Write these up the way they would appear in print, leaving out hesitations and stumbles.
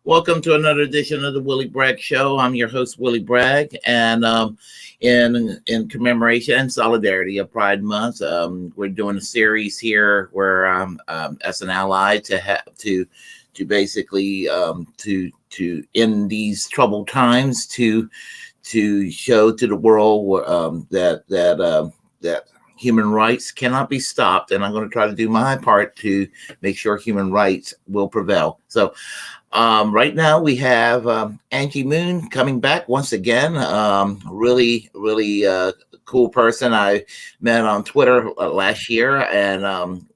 Welcome to another edition of the Willy Bragg Show. I'm your host, Willy Bragg, and in commemoration and solidarity of Pride Month, we're doing a series here where as an ally to basically to end these troubled times, to show to the world that human rights cannot be stopped, and I'm going to try to do my part to make sure human rights will prevail. So right now we have Angie Moon coming back once again. Really cool person I met on Twitter last year. And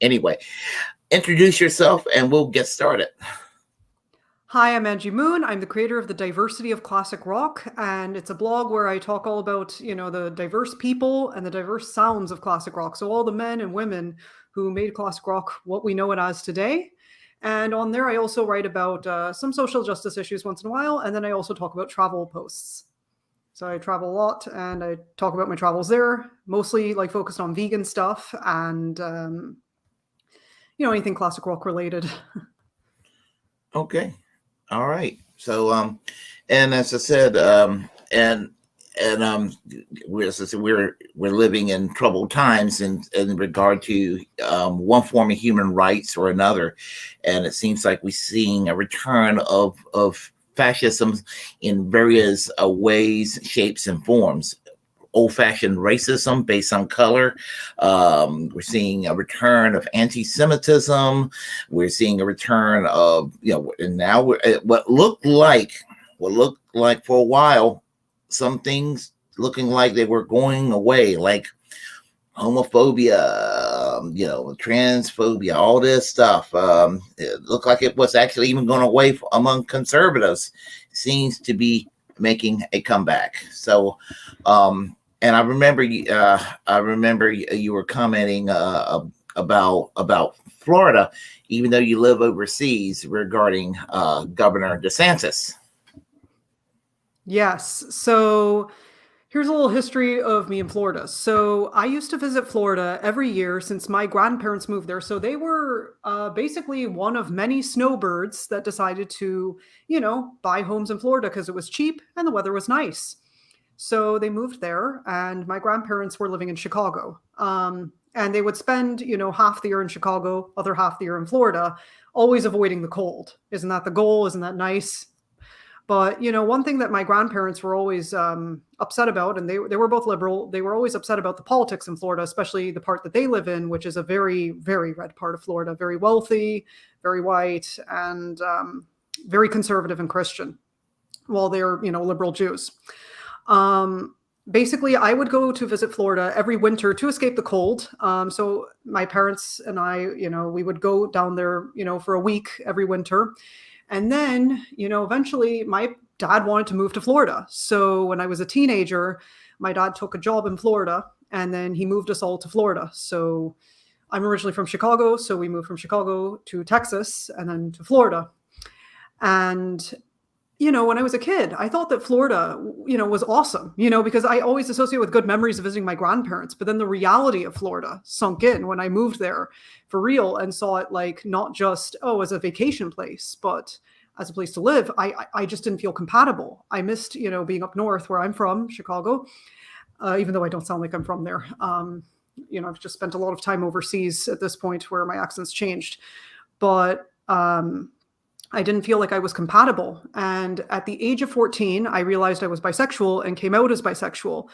anyway, introduce yourself and we'll get started. Hi, I'm Angie Moon. I'm the creator of The Diversity of Classic Rock, and it's a blog where I talk all about, the diverse people and the diverse sounds of classic rock. So all the men and women who made classic rock what we know it as today. And on there, I also write about some social justice issues once in a while, and then I also talk about travel posts. So I travel a lot, and I talk about my travels there, mostly like focused on vegan stuff and, anything classic rock related. Okay. All right. So, and as I said, we're living in troubled times in regard to one form of human rights or another, and it seems like we're seeing a return of fascism in various ways, shapes, and forms. Old-fashioned racism based on color. We're seeing a return of anti-Semitism. We're seeing a return of, and now what looked like for a while, some things looking like they were going away, like homophobia, transphobia, all this stuff. It looked like it was actually even going away among conservatives. Seems to be making a comeback. So, and I remember you were commenting about Florida, even though you live overseas, regarding Governor DeSantis. Yes. So here's a little history of me in Florida. So I used to visit Florida every year since my grandparents moved there. So they were basically one of many snowbirds that decided to, buy homes in Florida because it was cheap and the weather was nice. So they moved there, and my grandparents were living in Chicago. And they would spend, half the year in Chicago, other half the year in Florida, always avoiding the cold. Isn't that the goal? Isn't that nice? But, one thing that my grandparents were always upset about, and they were both liberal, they were always upset about the politics in Florida, especially the part that they live in, which is a very, very red part of Florida, very wealthy, very white, and very conservative and Christian, while they're, liberal Jews. Basically, I would go to visit Florida every winter to escape the cold. So my parents and I, we would go down there, for a week every winter. And then, eventually my dad wanted to move to Florida. So when I was a teenager, my dad took a job in Florida, and then he moved us all to Florida. So I'm originally from Chicago. So we moved from Chicago to Texas and then to Florida. And when I was a kid, I thought that Florida, was awesome, because I always associate with good memories of visiting my grandparents. But then the reality of Florida sunk in when I moved there for real and saw it like not just, as a vacation place, but as a place to live. I just didn't feel compatible. I missed, being up north where I'm from, Chicago, even though I don't sound like I'm from there. I've just spent a lot of time overseas at this point where my accent's changed. But I didn't feel like I was compatible. And at the age of 14, I realized I was bisexual and came out as bisexual.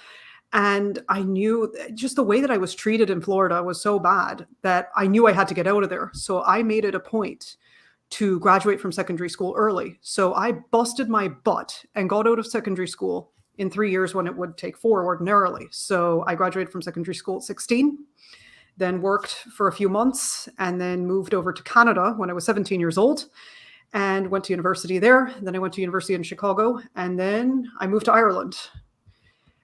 And I knew just the way that I was treated in Florida was so bad that I knew I had to get out of there. So I made it a point to graduate from secondary school early. So I busted my butt and got out of secondary school in 3 years when it would take 4 ordinarily. So I graduated from secondary school at 16, then worked for a few months, and then moved over to Canada when I was 17 years old. And went to university there. Then I went to university in Chicago, and then I moved to Ireland,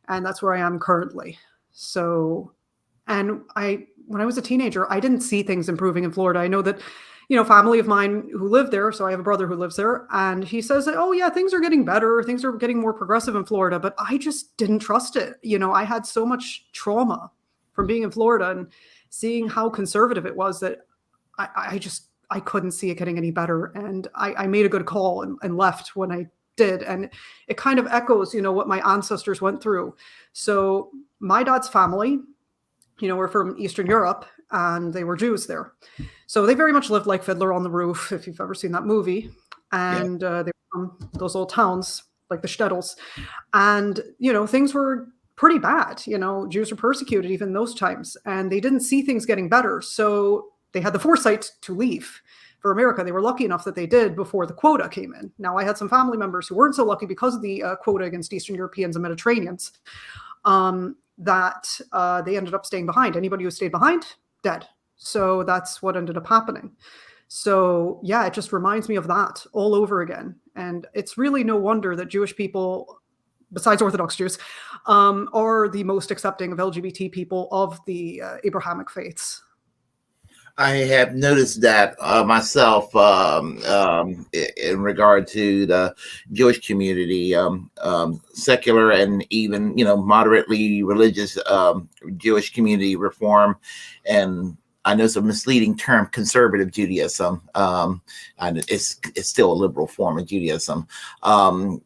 and that's where I am currently. So, and when I was a teenager, I didn't see things improving in Florida. I know that, family of mine who live there. So I have a brother who lives there, and he says that, oh yeah, things are getting better. Things are getting more progressive in Florida, but I just didn't trust it. I had so much trauma from being in Florida and seeing how conservative it was that I I couldn't see it getting any better. And I made a good call and left when I did. And it kind of echoes, what my ancestors went through. So my dad's family, were from Eastern Europe, and they were Jews there. So they very much lived like Fiddler on the Roof, if you've ever seen that movie. And they were from those old towns, like the shtetls. And, things were pretty bad. Jews were persecuted even in those times, and they didn't see things getting better. So they had the foresight to leave for America. They were lucky enough that they did before the quota came in. Now, I had some family members who weren't so lucky because of the quota against Eastern Europeans and Mediterraneans, that they ended up staying behind. Anybody who stayed behind, dead. So that's what ended up happening. So yeah, it just reminds me of that all over again. And it's really no wonder that Jewish people, besides Orthodox Jews, are the most accepting of LGBT people of the Abrahamic faiths. I have noticed that myself in regard to the Jewish community, secular and even, moderately religious Jewish community reform. And I know it's a misleading term, conservative Judaism, and it's still a liberal form of Judaism,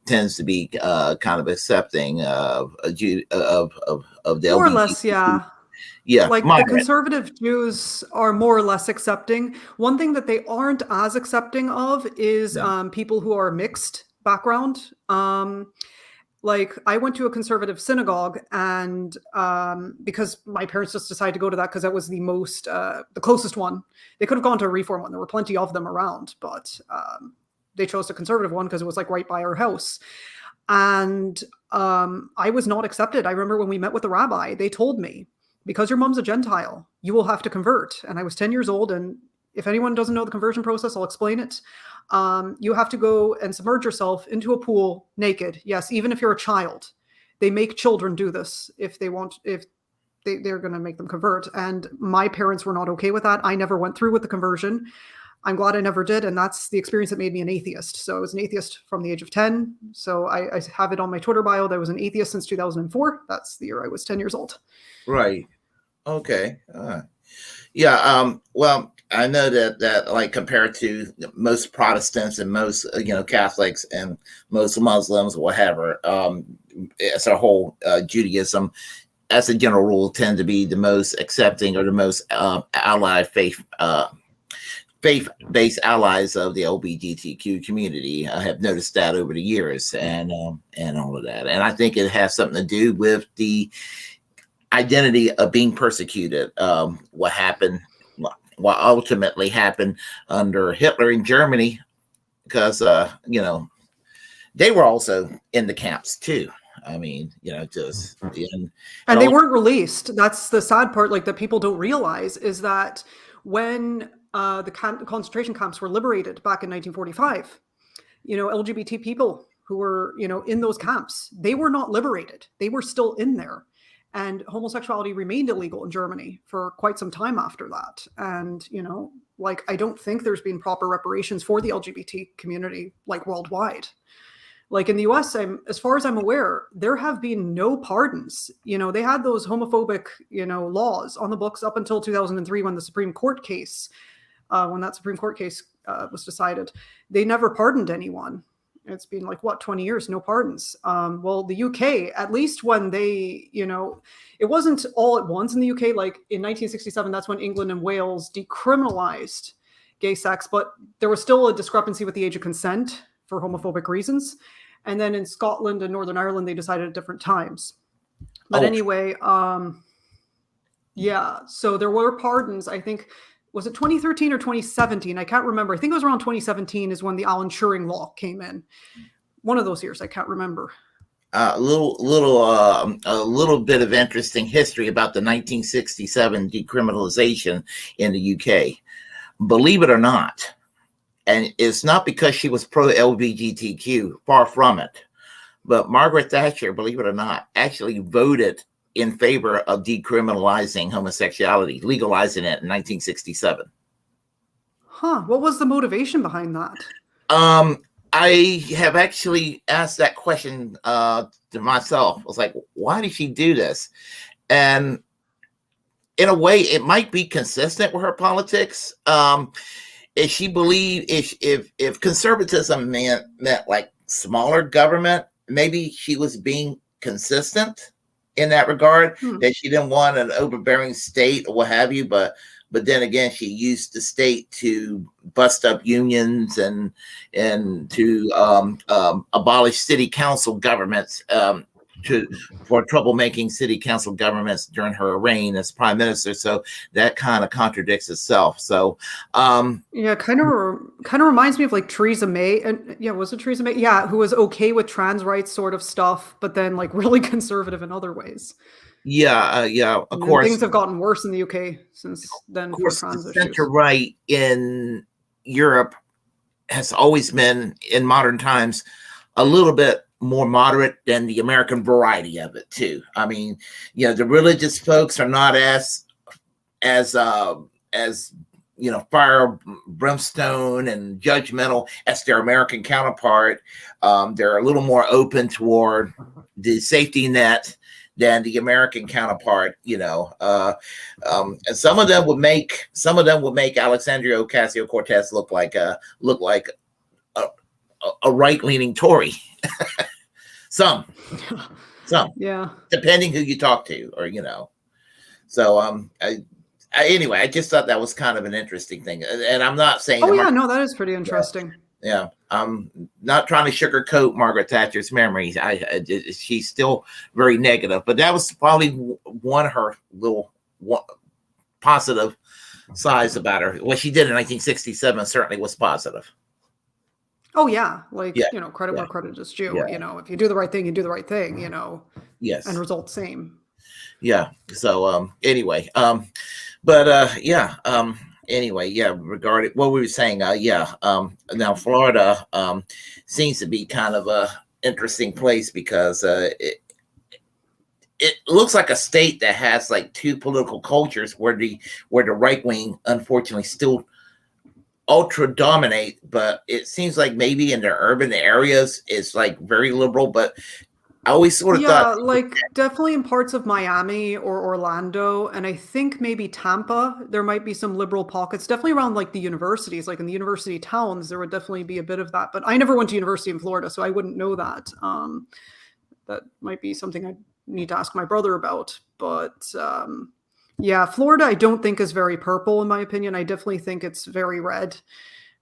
tends to be kind of accepting of the more or less, yeah. Yeah, like moderate. The conservative Jews are more or less accepting. One thing that they aren't as accepting of is people who are mixed background. Like I went to a conservative synagogue, and because my parents just decided to go to that because that was the closest one. They could have gone to a reform one. There were plenty of them around, but they chose a conservative one because it was like right by our house. And I was not accepted. I remember when we met with the rabbi, they told me, because your mom's a Gentile, you will have to convert. And I was 10 years old. And if anyone doesn't know the conversion process, I'll explain it. You have to go and submerge yourself into a pool naked. Yes, even if you're a child. They make children do this if they're going to make them convert. And my parents were not okay with that. I never went through with the conversion. I'm glad I never did. And that's the experience that made me an atheist. So I was an atheist from the age of 10. So I have it on my Twitter bio that I was an atheist since 2004. That's the year I was 10 years old. Right. Okay. Well, I know that like compared to most Protestants and most Catholics and most Muslims or whatever, as a whole, Judaism, as a general rule, tend to be the most accepting or the most allied faith-based allies of the LGBTQ community. I have noticed that over the years, and all of that, and I think it has something to do with the identity of being persecuted. What ultimately happened under Hitler in Germany, because they were also in the camps too. I mean, and they weren't released. That's the sad part, like that people don't realize, is that when the concentration camps were liberated back in 1945, LGBT people who were in those camps, they were not liberated. They were still in there. And homosexuality remained illegal in Germany for quite some time after that. And, I don't think there's been proper reparations for the LGBT community, like worldwide. Like in the US, as far as I'm aware, there have been no pardons. They had those homophobic, laws on the books up until 2003 when the Supreme Court case, was decided. They never pardoned anyone. It's been 20 years, no pardons. Well, the UK, at least when they, it wasn't all at once in the UK. Like in 1967, that's when England and Wales decriminalized gay sex, but there was still a discrepancy with the age of consent for homophobic reasons. And then in Scotland and Northern Ireland, they decided at different times. But anyway, so there were pardons, I think. Was it 2013 or 2017? I can't remember. I think it was around 2017 is when the Alan Turing law came in. One of those years, I can't remember. A little bit of interesting history about the 1967 decriminalization in the UK. Believe it or not, and it's not because she was pro-LGBTQ, far from it, but Margaret Thatcher, believe it or not, actually voted in favor of decriminalizing homosexuality, legalizing it in 1967. Huh. What was the motivation behind that? I have actually asked that question to myself. I was like, why did she do this? And in a way, it might be consistent with her politics. if she believed if conservatism meant like smaller government, maybe she was being consistent in that regard, that she didn't want an overbearing state or what have you, but then again, she used the state to bust up unions and to abolish city council governments, for troublemaking city council governments during her reign as prime minister. So that kind of contradicts itself. So yeah, kind of reminds me of like Theresa May, and yeah, was it Theresa May? Yeah, who was okay with trans rights sort of stuff, but then like really conservative in other ways. Yeah, of course. Things have gotten worse in the UK since then. Of course, the center right in Europe has always been, in modern times, a little bit more moderate than the American variety of it too. I mean, the religious folks are not as fire, brimstone, and judgmental as their American counterpart. They're a little more open toward the safety net than the American counterpart, and some of them would make Alexandria Ocasio-Cortez look like a right-leaning Tory. some, yeah. Depending who you talk to, or So anyway, I just thought that was kind of an interesting thing, and I'm not saying. Oh yeah, no, that is pretty interesting. Yeah, I'm not trying to sugarcoat Margaret Thatcher's memories. She's still very negative, but that was probably one of her little positive sides about her. What she did in 1967 certainly was positive. Oh yeah, credit where credit is due. Yeah. If you do the right thing, you do the right thing. Yes, and result same. Yeah. So anyway, anyway, regarding what we were saying, now Florida seems to be kind of a interesting place because it looks like a state that has like two political cultures where the right wing unfortunately still ultra dominate, but it seems like maybe in the urban areas it's like very liberal, but I always sort of thought, like definitely in parts of Miami or Orlando, and I think maybe Tampa, there might be some liberal pockets, definitely around like the universities, like in the university towns, there would definitely be a bit of that, but I never went to university in Florida, so I wouldn't know that. That might be something I need to ask my brother about, but Florida, I don't think is very purple in my opinion. I definitely think it's very red,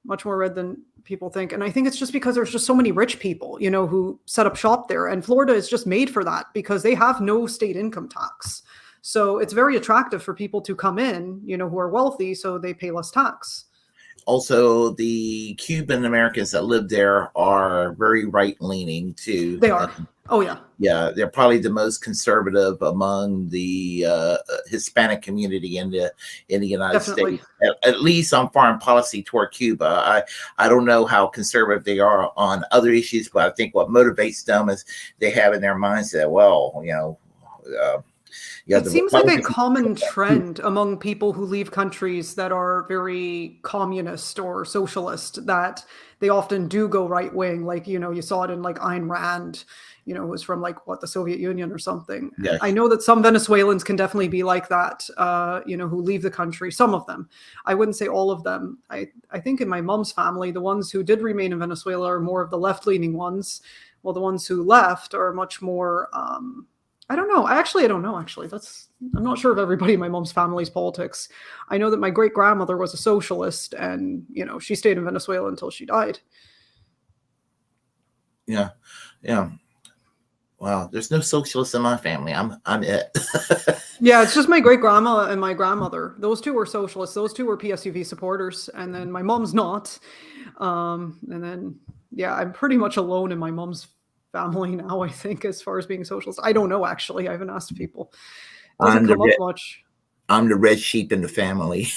much more red than people think. And I think it's just because there's just so many rich people, who set up shop there. And Florida is just made for that because they have no state income tax. So it's very attractive for people to come in, who are wealthy, so they pay less tax. Also, the Cuban Americans that live there are very right-leaning too. They are. Oh, yeah. Yeah, they're probably the most conservative among the Hispanic community in the United States, at least on foreign policy toward Cuba. I don't know how conservative they are on other issues, but I think what motivates them is they have in their minds that, it seems like a common trend among people who leave countries that are very communist or socialist, that they often do go right wing. Like, you saw it in like Ayn Rand, who was from like the Soviet Union or something. Yes. I know that some Venezuelans can definitely be like that, who leave the country. Some of them. I wouldn't say all of them. I think in my mom's family, the ones who did remain in Venezuela are more of the left-leaning ones, while the ones who left are much more I don't know. I don't know, actually. I'm not sure of everybody in my mom's family's politics. I know that my great-grandmother was a socialist and, she stayed in Venezuela until she died. Yeah. Yeah. Wow. There's no socialists in my family. I'm it. Yeah. It's just my great-grandma and my grandmother. Those two were socialists. Those two were PSUV supporters. And then my mom's not. And then, I'm pretty much alone in my mom's family now, I think, as far as being socialist. I don't know, actually. I haven't asked people. Doesn't come up much. I'm the red sheep in the family.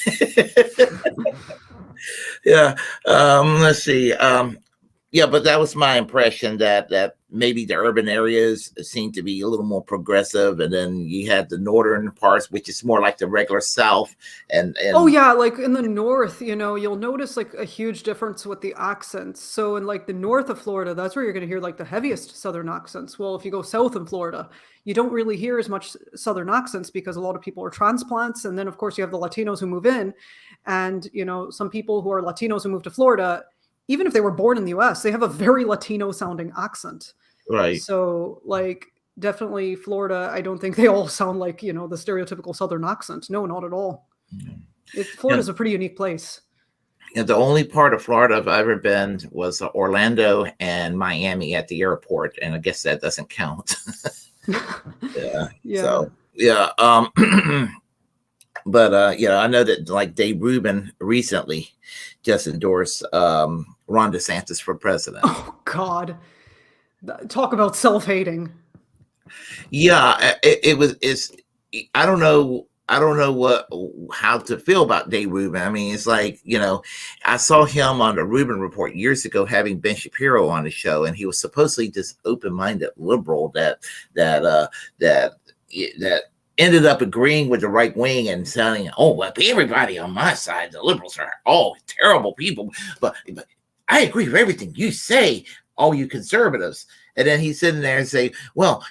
Yeah. Let's see. But that was my impression that maybe the urban areas seem to be a little more progressive, and then you had the northern parts, which is more like the regular South. And oh yeah, like in the north, you'll notice like a huge difference with the accents. So in like the north of Florida, that's where you're going to hear like the heaviest Southern accents. Well, if you go south in Florida, you don't really hear as much Southern accents because a lot of people are transplants. And then of course you have the Latinos who move in, and some people who are Latinos who move to Florida, even if they were born in the US, they have a very Latino sounding accent. right. So like definitely Florida, I don't think they all sound like, the stereotypical Southern accent. No, not at all. Florida's a pretty unique place. The only part of Florida I've ever been was Orlando and Miami at the airport, and I guess that doesn't count. Yeah. Yeah. So yeah. But I know that like Dave Rubin recently just endorsed Ron DeSantis for president. Oh God, talk about self-hating. Yeah, it's I don't know how to feel about Dave Rubin. I mean, it's like, I saw him on the Rubin Report years ago having Ben Shapiro on the show, and he was supposedly this open-minded liberal that ended up agreeing with the right wing and saying, "Oh, well, everybody on my side, the liberals are all terrible people, but I agree with everything you say, all you conservatives." And then he's sitting there and say, "Well,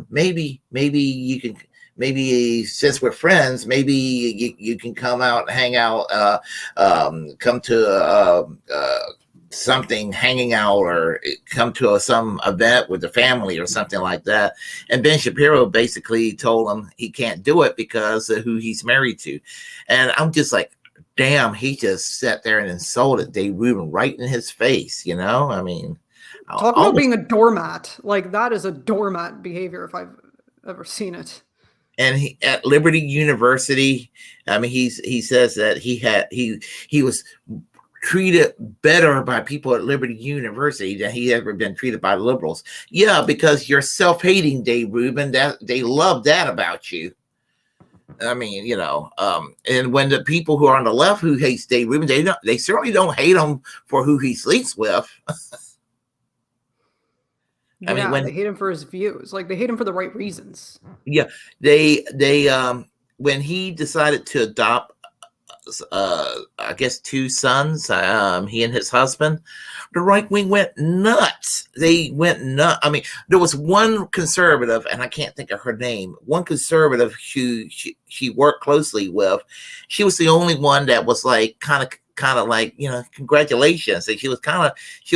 maybe you can." Maybe since we're friends, maybe you can come out, hang out, come to something, hanging out, or come to some event with the family or something like that. And Ben Shapiro basically told him he can't do it because of who he's married to. And I'm just like, damn, he just sat there and insulted Dave Rubin right in his face, I mean. Talk about being a doormat. Like, that is a doormat behavior if I've ever seen it. And at Liberty University, I mean, he says that he was treated better by people at Liberty University than he ever been treated by liberals. Yeah, because you're self-hating, Dave Rubin. That they love that about you. I mean, and when the people who are on the left who hates Dave Rubin, they certainly don't hate him for who he sleeps with. I mean, they hate him for his views. Like, they hate him for the right reasons. Yeah, they when he decided to adopt, I guess 2 sons, he and his husband, the right wing went nuts. They went nuts. I mean, there was one conservative, and I can't think of her name. One conservative who she worked closely with. She was the only one that was like kind of like, congratulations. And she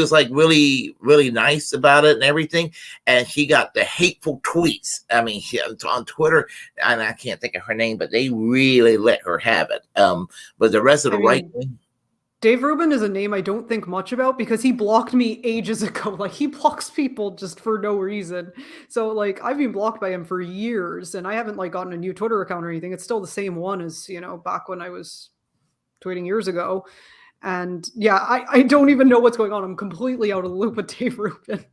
was like really, really nice about it and everything. And she got the hateful tweets. I mean, she on Twitter, and I can't think of her name, but they really let her have it. But the rest of the right wing. Dave Rubin is a name I don't think much about because he blocked me ages ago. Like, he blocks people just for no reason. So like, I've been blocked by him for years, and I haven't like gotten a new Twitter account or anything. It's still the same one as, back when I was tweeting years ago. And yeah, I don't even know what's going on. I'm completely out of the loop with Dave Rubin.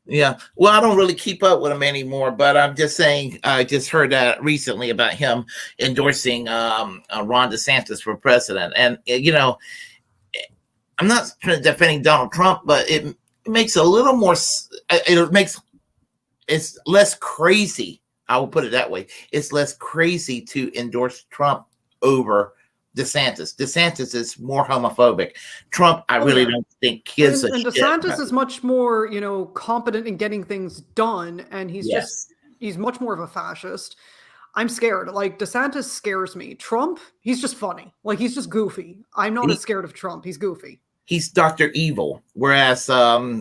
Yeah, well, I don't really keep up with him anymore, but I'm just saying, I just heard that recently about him endorsing Ron DeSantis for president. And I'm not defending Donald Trump, but it makes a little more, it's less crazy. I will put it that way. It's less crazy to endorse Trump over DeSantis. DeSantis is more homophobic. Trump, I really don't think gives a shit. And DeSantis is much more, competent in getting things done, and he's much more of a fascist. I'm scared. Like, DeSantis scares me. Trump, he's just funny. Like, he's just goofy. I'm not as scared of Trump. He's goofy. He's Dr. Evil, whereas the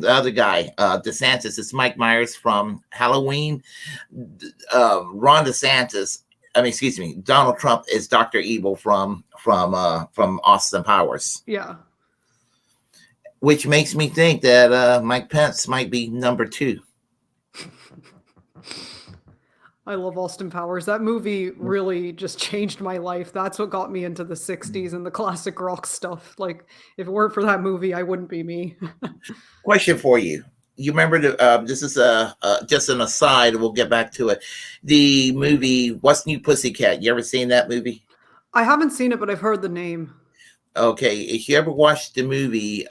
other guy, DeSantis, is Mike Myers from Halloween. Ron DeSantis, Donald Trump is Dr. Evil from Austin Powers. Yeah. Which makes me think that Mike Pence might be number 2. I love Austin Powers. That movie really just changed my life. That's what got me into the 60s and the classic rock stuff. Like, if it weren't for that movie, I wouldn't be me. Question for you. You remember this is just an aside. We'll get back to it. The movie What's New Pussycat. You ever seen that movie? I haven't seen it, but I've heard the name. Okay. If you ever watched the movie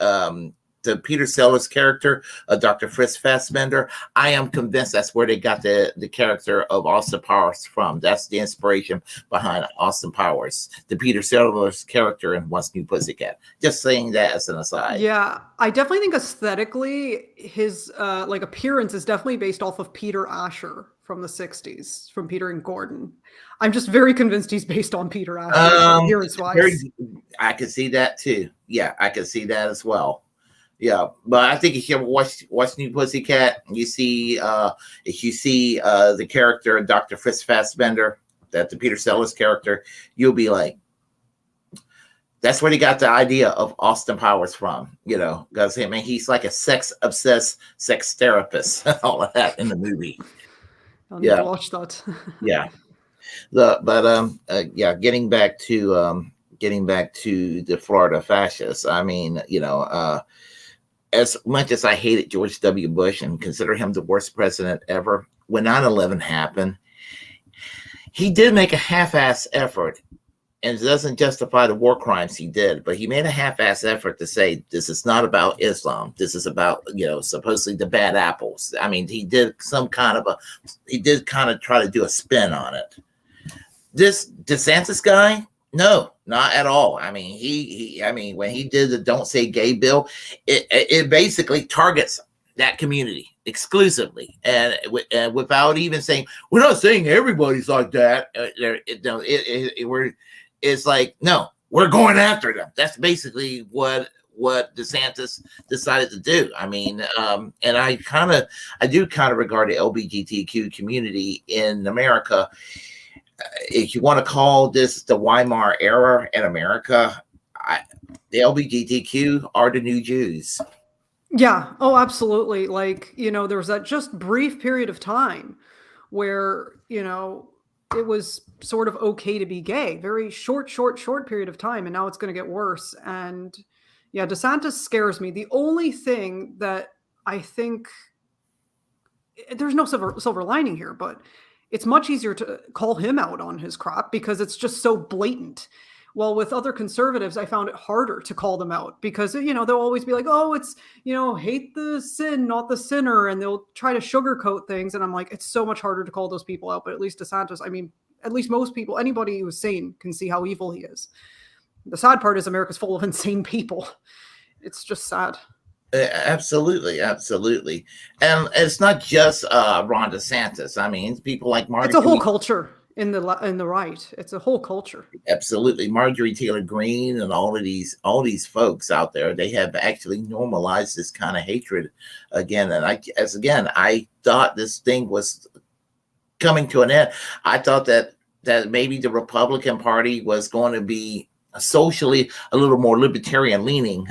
the Peter Sellers character of Dr. Fritz Fassbender, I am convinced that's where they got the character of Austin Powers from. That's the inspiration behind Austin Powers, the Peter Sellers character in Once New Pussycat. Just saying that as an aside. Yeah, I definitely think aesthetically his like appearance is definitely based off of Peter Asher from the 60s, from Peter and Gordon. I'm just very convinced he's based on Peter Asher appearance-wise. I can see that too. Yeah, I can see that as well. Yeah, but I think if you ever watch New Pussycat, you see if you see the character Dr. Fritz Fassbender, that the Peter Sellers character, you'll be like, that's where they got the idea of Austin Powers from, you know, because I mean he's like a sex-obsessed sex therapist, all of that in the movie. I'll need to watch that. Yeah. Getting back to the Florida fascists. I mean, you know, as much as I hated George W. Bush and consider him the worst president ever, when 9/11 happened, he did make a half-ass effort, and it doesn't justify the war crimes he did, but he made a half-ass effort to say this is not about Islam. This is about, you know, supposedly the bad apples. I mean, he did kind of try to do a spin on it. This DeSantis guy, no, not at all. I mean, I mean, when he did the Don't Say Gay bill, it basically targets that community exclusively, and without even saying, we're not saying everybody's like that. It's like, no, we're going after them. That's basically what DeSantis decided to do. I mean, and I do kind of regard the LGBTQ community in America. If you want to call this the Weimar era in America, the LGBTQ are the new Jews. Yeah. Oh, absolutely. Like, you know, there was that just brief period of time where, you know, it was sort of okay to be gay. Very short period of time. And now it's going to get worse. And yeah, DeSantis scares me. The only thing that I think, there's no silver lining here, but it's much easier to call him out on his crap because it's just so blatant. Well, with other conservatives, I found it harder to call them out because, you know, they'll always be like, oh, it's, you know, hate the sin, not the sinner. And they'll try to sugarcoat things. And I'm like, it's so much harder to call those people out. But at least DeSantis, I mean, at least most people, anybody who's sane can see how evil he is. The sad part is America's full of insane people. It's just sad. Absolutely. And it's not just Ron DeSantis. I mean, people like Marjorie. It's a whole culture in the right. It's a whole culture. Absolutely. Marjorie Taylor Greene and all these folks out there, they have actually normalized this kind of hatred again. And I thought this thing was coming to an end. I thought that maybe the Republican Party was going to be socially a little more libertarian leaning.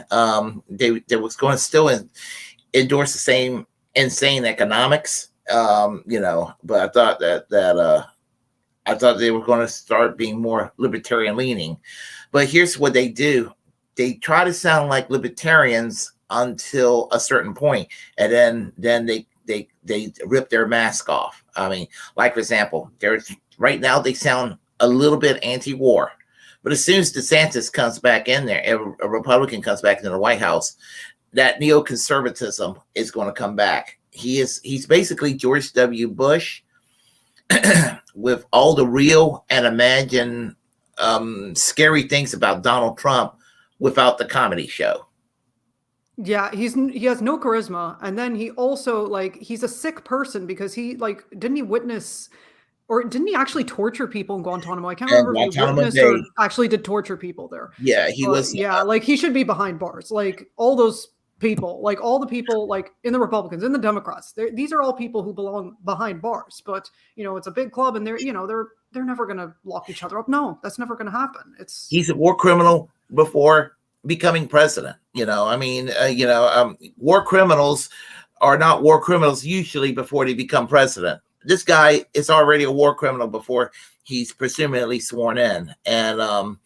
They was going to still endorse the same insane economics, you know, but I thought that I thought they were going to start being more libertarian leaning. But here's what they do. They try to sound like libertarians until a certain point, and then they rip their mask off. I mean, like, for example, right now they sound a little bit anti-war. But as soon as DeSantis comes back in there, a Republican comes back into the White House, that neoconservatism is going to come back. He's basically George W. Bush with all the real and imagined scary things about Donald Trump without the comedy show. Yeah, he has no charisma, and then he also, like, he's a sick person because he, like, didn't he witness, or didn't he actually torture people in Guantanamo? I can't remember if he witnessed or actually did torture people there. Yeah, he was. Yeah, like, he should be behind bars. Like, all those people, like, all the people, like, in the Republicans, in the Democrats, these are all people who belong behind bars. But, you know, it's a big club, and they're never going to lock each other up. No, that's never going to happen. He's a war criminal before becoming president. You know, I mean, war criminals are not war criminals usually before they become president. This guy is already a war criminal before he's presumably sworn in. And a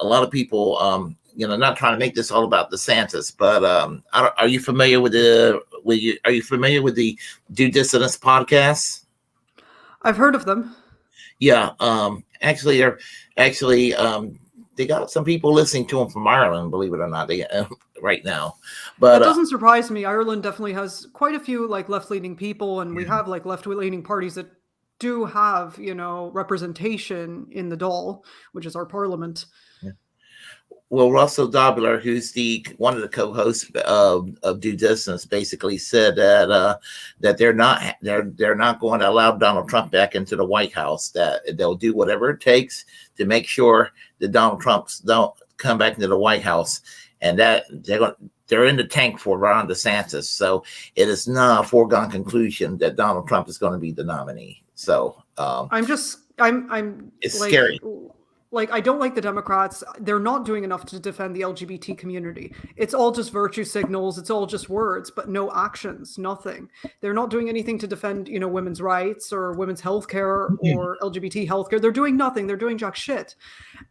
lot of people, not trying to make this all about DeSantis, but are you familiar with the Do Dissidents podcast? I've heard of them. Yeah. Actually, they got some people listening to them from Ireland, believe it or not, they right now. But that doesn't surprise me. Ireland definitely has quite a few like left-leaning people, and we have like left-leaning parties that do have, representation in the Dáil, which is our parliament. well, Russell Dobler, who's one of the co-hosts of Due Distance, basically said that they're not going to allow Donald Trump back into the White House. That they'll do whatever it takes to make sure that Donald Trumps don't come back into the White House, and that they're in the tank for Ron DeSantis. So it is not a foregone conclusion that Donald Trump is going to be the nominee. So it's like, scary. Like, I don't like the Democrats. They're not doing enough to defend the LGBT community. It's all just virtue signals. It's all just words, but no actions, nothing. They're not doing anything to defend, women's rights or women's healthcare or LGBT healthcare. They're doing nothing. They're doing jack shit.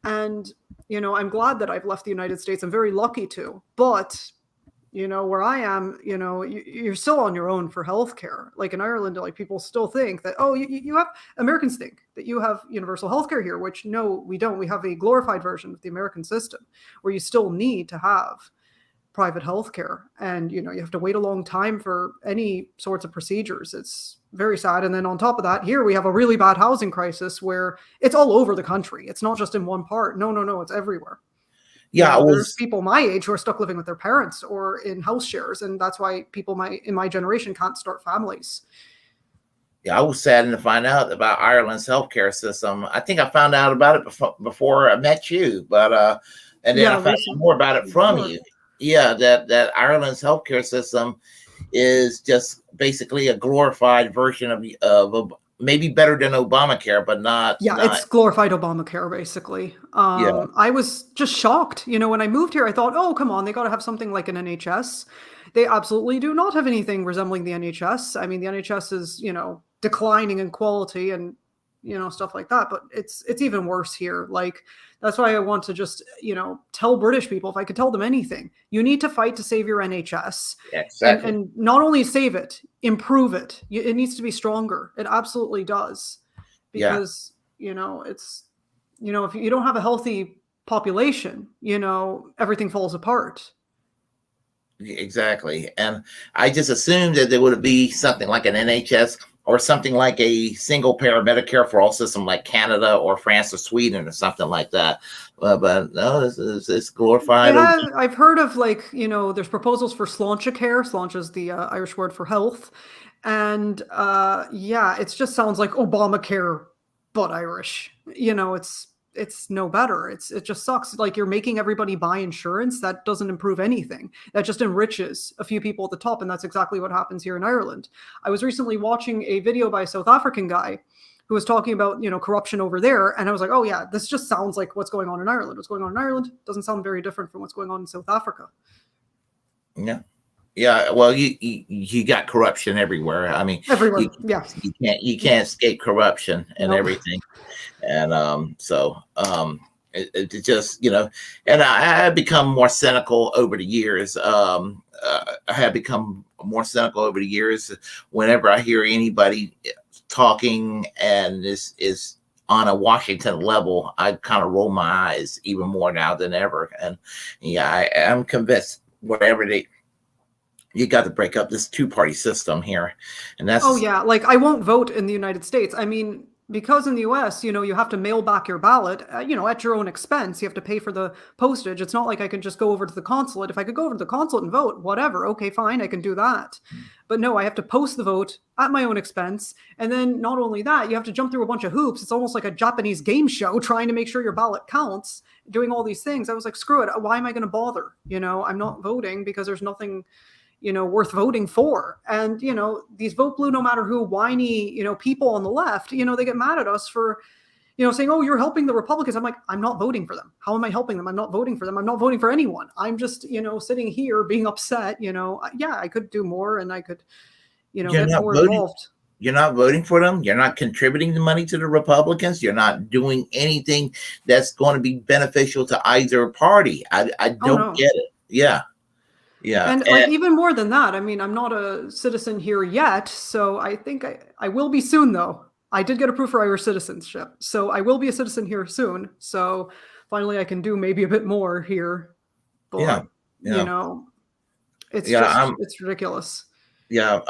And, I'm glad that I've left the United States. I'm very lucky to. But, where I am, you're still on your own for healthcare. Like in Ireland, like people still think that, oh, you have, Americans think that you have universal healthcare here, which no, we don't. We have a glorified version of the American system where you still need to have private healthcare. And, you have to wait a long time for any sorts of procedures. It's very sad. And then on top of that, here we have a really bad housing crisis where it's all over the country. It's not just in one part. No, it's everywhere. Yeah, there's people my age who are stuck living with their parents or in house shares, and that's why people in my generation can't start families. Yeah, I was saddened to find out about Ireland's healthcare system. I think I found out about it before I met you, but and then I found out more about it from you. Yeah, that Ireland's healthcare system is just basically a glorified version of maybe better than Obamacare, but not. It's glorified Obamacare, basically. I was just shocked. When I moved here, I thought, oh, come on, they got to have something like an NHS. They absolutely do not have anything resembling the NHS. I mean, the NHS is, declining in quality and, stuff like that. But it's even worse here. Like, that's why I want to just, tell British people, if I could tell them anything, you need to fight to save your NHS. Exactly. And not only save it, improve it. It needs to be stronger. It absolutely does. Because, it's, if you don't have a healthy population, everything falls apart. Exactly. And I just assumed that there would be something like an NHS or something like a single payer Medicare for all system like Canada or France or Sweden or something like that. But no, it's glorified. I've heard of there's proposals for Sláinte care. Sláinte is the Irish word for health. And it just sounds like Obamacare, but Irish. It's no better. It just sucks. Like, you're making everybody buy insurance. That doesn't improve anything. That just enriches a few people at the top. And that's exactly what happens here in Ireland. I was recently watching a video by a South African guy who was talking about, corruption over there. And I was like, oh yeah, this just sounds like what's going on in Ireland. What's going on in Ireland doesn't sound very different from what's going on in South Africa. Yeah. Yeah, well, you got corruption everywhere. I mean, everywhere. You can't escape corruption and everything. And it just, and I have become more cynical over the years. I have become more cynical over the years whenever I hear anybody talking and this is on a Washington level. I kind of roll my eyes even more now than ever. And I am convinced you got to break up this two-party system here. And that's... Oh, yeah. Like, I won't vote in the United States. I mean, because in the US, you have to mail back your ballot, at your own expense. You have to pay for the postage. It's not like I can just go over to the consulate. If I could go over to the consulate and vote, whatever. Okay, fine. I can do that. But no, I have to post the vote at my own expense. And then not only that, you have to jump through a bunch of hoops. It's almost like a Japanese game show trying to make sure your ballot counts, doing all these things. I was like, screw it. Why am I going to bother? I'm not voting because there's nothing worth voting for. And, these vote blue, no matter who, whiny, people on the left, they get mad at us for, saying, oh, you're helping the Republicans. I'm like, I'm not voting for them. How am I helping them? I'm not voting for them. I'm not voting for anyone. I'm just, sitting here being upset, I could do more and I could, get more involved. You're not voting for them. You're not contributing the money to the Republicans. You're not doing anything that's going to be beneficial to either party. I don't get it. Yeah. Yeah. And like, even more than that, I mean, I'm not a citizen here yet. So I think I will be soon, though. I did get approved for Irish citizenship. So I will be a citizen here soon. So finally I can do maybe a bit more here. But, Yeah. you know, it's it's ridiculous. Yeah,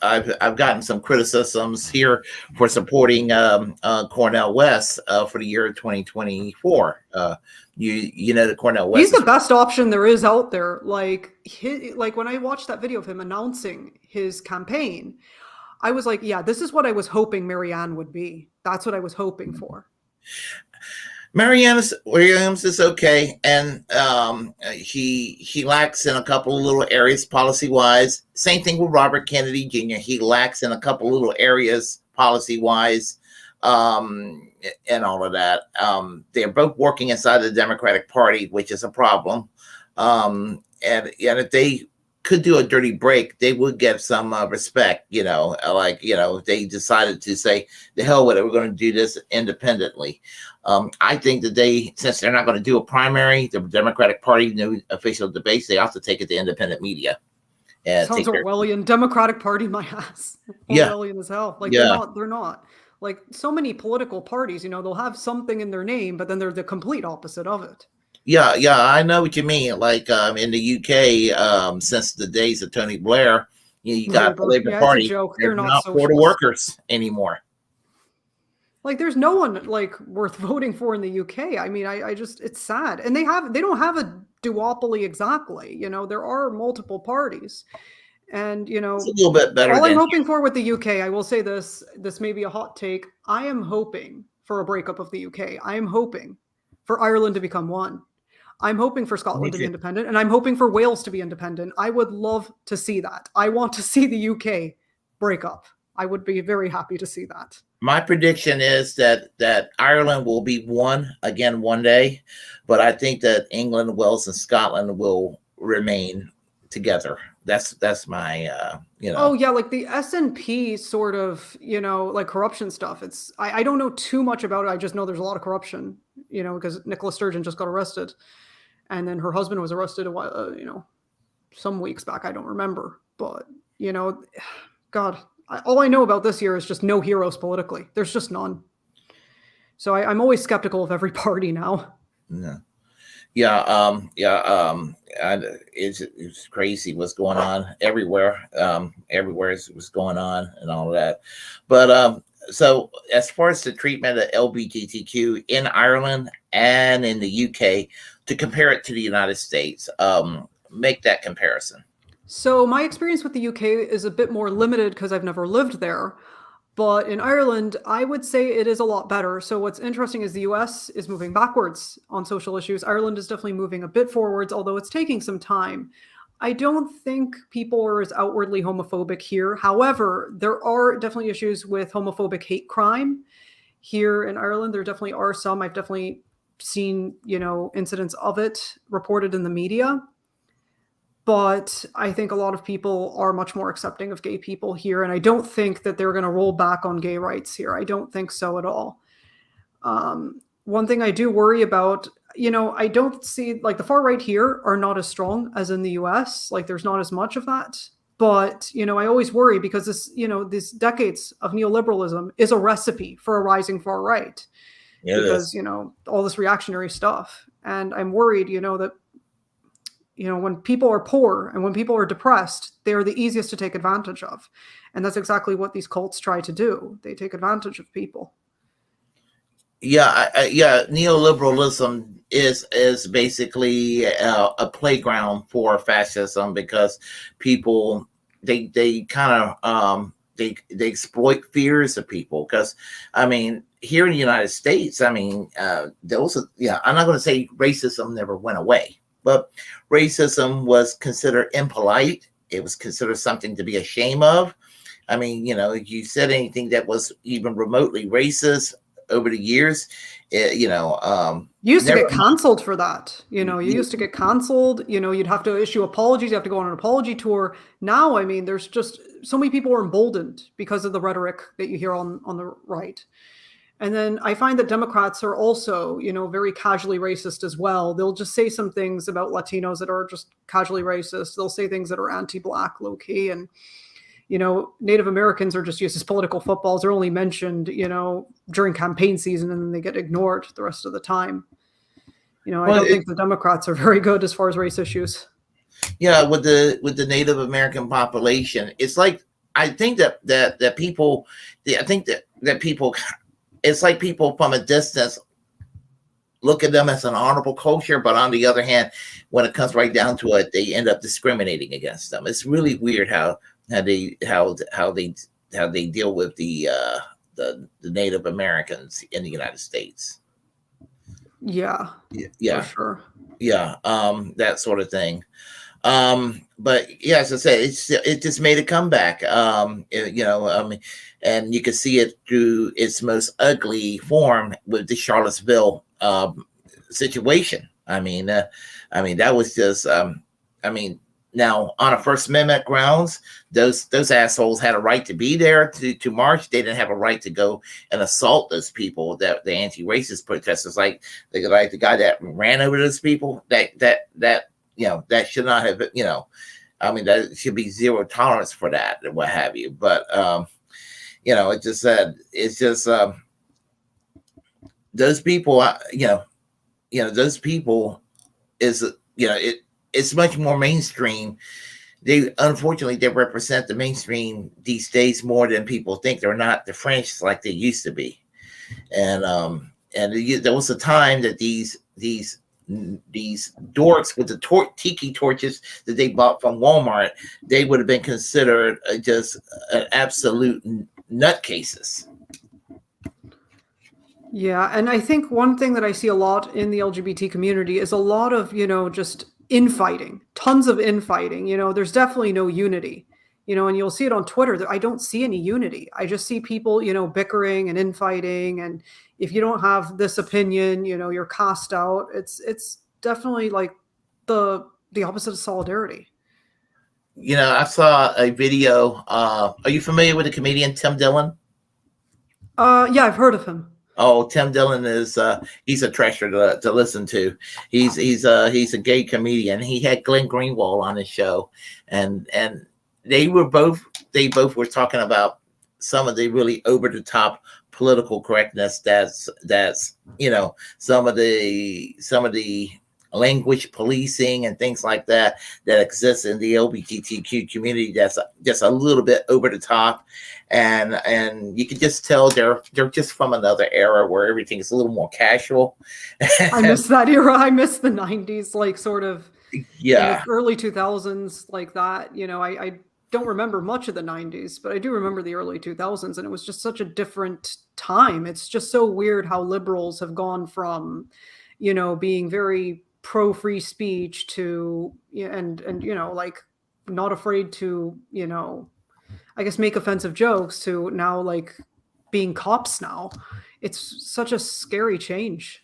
I've gotten some criticisms here for supporting Cornel West for the year 2024. You know that Cornel West He's the best option there is out there. Like when I watched that video of him announcing his campaign, I was like, yeah, this is what I was hoping Marianne would be. That's what I was hoping for. Marianne Williams is okay, and he lacks in a couple of little areas policy wise. Same thing with Robert Kennedy Jr. He lacks in a couple of little areas policy wise, and all of that. They're both working inside the Democratic Party, which is a problem. And if they could do a dirty break, they would get some respect, if they decided to say, the hell with it, we're going to do this independently. I think that since they're not going to do a primary, the Democratic Party, no official debates, they have to take it to independent media. Sounds Orwellian. Democratic Party, my ass. Orwellian as hell. Like, they're not. Like, so many political parties, they'll have something in their name, but then they're the complete opposite of it. Yeah, I know what you mean. Like in the UK, since the days of Tony Blair, you got the Labour Party. It's a joke. They're not for the workers anymore. Like, there's no one worth voting for in the UK. I mean, I just, it's sad. And they don't have a duopoly exactly. There are multiple parties. And, it's a little bit better. All I'm hoping for with the UK, I will say this may be a hot take. I am hoping for a breakup of the UK. I am hoping for Ireland to become one. I'm hoping for Scotland to be independent, and I'm hoping for Wales to be independent. I would love to see that. I want to see the UK break up. I would be very happy to see that. My prediction is that Ireland will be one again one day, but I think that England, Wales, and Scotland will remain together. That's my Oh yeah, like the SNP sort of corruption stuff. I don't know too much about it. I just know there's a lot of corruption. Because Nicola Sturgeon just got arrested. And then her husband was arrested a while, some weeks back. I don't remember. But, God, all I know about this year is just no heroes politically. There's just none. So I'm always skeptical of every party now. It's crazy what's going on everywhere. Everywhere is what's going on and all of that. But so as far as the treatment of LGBTQ in Ireland and in the UK, to compare it to the United States, make that comparison. So my experience with the UK is a bit more limited because I've never lived there. But in Ireland, I would say it is a lot better. So what's interesting is the US is moving backwards on social issues. Ireland is definitely moving a bit forwards, although it's taking some time. I don't think people are as outwardly homophobic here. However, there are definitely issues with homophobic hate crime here in Ireland. There definitely are some. I've definitely seen, incidents of it reported in the media. But I think a lot of people are much more accepting of gay people here. And I don't think that they're going to roll back on gay rights here. I don't think so at all. One thing I do worry about, I don't see the far right here are not as strong as in the US. There's not as much of that. But, I always worry because these decades of neoliberalism is a recipe for a rising far right. Because, all this reactionary stuff. And I'm worried, that, when people are poor and when people are depressed, they're the easiest to take advantage of. And that's exactly what these cults try to do. They take advantage of people. Neoliberalism is basically a playground for fascism because people they kind of they exploit fears of people. Because here in the United States, I'm not going to say racism never went away, but racism was considered impolite. It was considered something to be ashamed of. If you said anything that was even remotely racist over the years, you used to get canceled for that. You used to get canceled. You'd have to issue apologies. You have to go on an apology tour. Now, there's just so many people are emboldened because of the rhetoric that you hear on the right. And then I find that Democrats are also, very casually racist as well. They'll just say some things about Latinos that are just casually racist. They'll say things that are anti-Black, low-key. And, Native Americans are just used as political footballs. They're only mentioned, during campaign season, and then they get ignored the rest of the time. I don't think the Democrats are very good as far as race issues. Yeah, with the Native American population, it's like I think that people, it's like people from a distance look at them as an honorable culture, but on the other hand, when it comes right down to it, they end up discriminating against them. It's really weird how they deal with the Native Americans in the United States. Yeah, yeah, for sure. Yeah, that sort of thing. But yeah, as I said, it just made a comeback. And you can see it through its most ugly form with the Charlottesville situation. I mean, that was just. Now on a First Amendment grounds, those assholes had a right to be there to march. They didn't have a right to go and assault those people, that the anti-racist protesters, like the guy that ran over those people. That should not have, that should be zero tolerance for that and what have you. But, it's just those people, those people it's much more mainstream. Unfortunately, they represent the mainstream these days more than people think. They're not the French like they used to be. And there was a time that these dorks with the tiki torches that they bought from Walmart, they would have been considered just absolute nutcases. Yeah, and I think one thing that I see a lot in the LGBT community is a lot of, just infighting, tons of infighting. There's definitely no unity, and you'll see it on Twitter. I don't see any unity. I just see people, bickering and infighting. And if you don't have this opinion, you're cast out. It's definitely like the opposite of solidarity. I saw a video. Are you familiar with the comedian Tim Dillon? Yeah, I've heard of him. Oh, Tim Dillon is he's a treasure to listen to. He's a gay comedian. He had Glenn Greenwald on his show, and they both were talking about some of the really over the top political correctness that's some of the language policing and things like that exists in the LGBTQ community. That's just a little bit over the top, and you can just tell they're just from another era where everything is a little more casual. I miss that era. I miss the 90s, like sort of early 2000s, like that. I don't remember much of the 90s, but I do remember the early 2000s, and it was just such a different time. It's just so weird how liberals have gone from being very pro free speech to and like not afraid to I guess make offensive jokes to now like being cops now. It's such a scary change.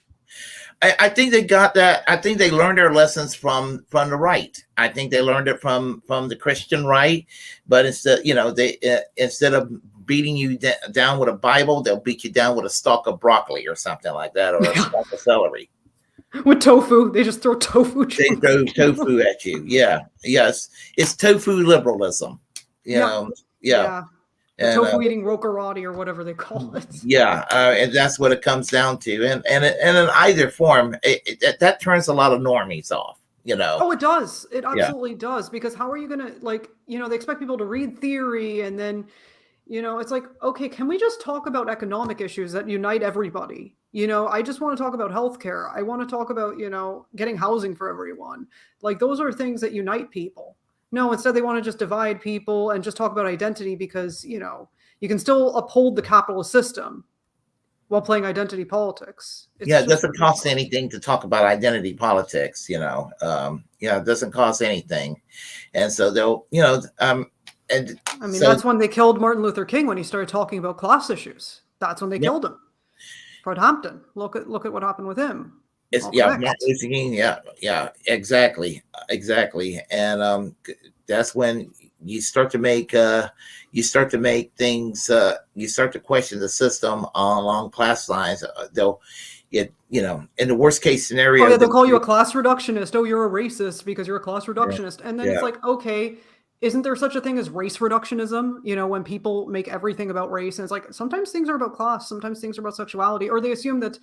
I think they got that. I think they learned their lessons from the right. I think they learned it from the Christian right, but instead instead of beating you down with a Bible, they'll beat you down with a stalk of broccoli or something like that, or a stalk of celery. With tofu, they just throw tofu. They throw tofu at you. Yeah, yes, it's tofu liberalism. Yeah. Tofu eating rokarati or whatever they call it. Yeah, and that's what it comes down to. And in either form, that turns a lot of normies off. Oh, it does. It absolutely does. Because how are you gonna they expect people to read theory, and then it's like, okay, can we just talk about economic issues that unite everybody? I just want to talk about healthcare. I want to talk about, getting housing for everyone. Like those are things that unite people. No, instead they want to just divide people and just talk about identity because, you can still uphold the capitalist system while playing identity politics. It doesn't cost anything to talk about identity politics, it doesn't cost anything. And so they'll, that's when they killed Martin Luther King, when he started talking about class issues. That's when they killed him. Fred Hampton. Look at what happened with him. Martin Luther King. Yeah, exactly. And that's when you start to make things. You start to question the system along class lines. They'll in the worst case scenario, they'll call you a class reductionist. Oh, you're a racist because you're a class reductionist. And then it's like, okay, isn't there such a thing as race reductionism? When people make everything about race, and it's like sometimes things are about class, sometimes things are about sexuality, or they assume that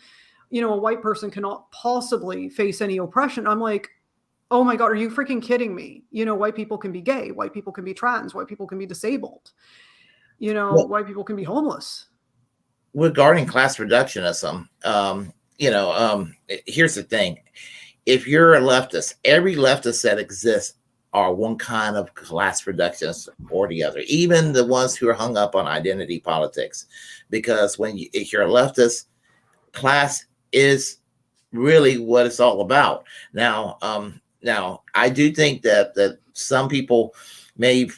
a white person cannot possibly face any oppression. I'm like, oh my God, are you freaking kidding me? White people can be gay, white people can be trans, white people can be disabled, Well, white people can be homeless. regarding class reductionism, here's the thing. If you're a leftist, every leftist that exists are one kind of class reductionist or the other, even the ones who are hung up on identity politics. Because if you're a leftist, class is really what it's all about. Now, I do think that some people may,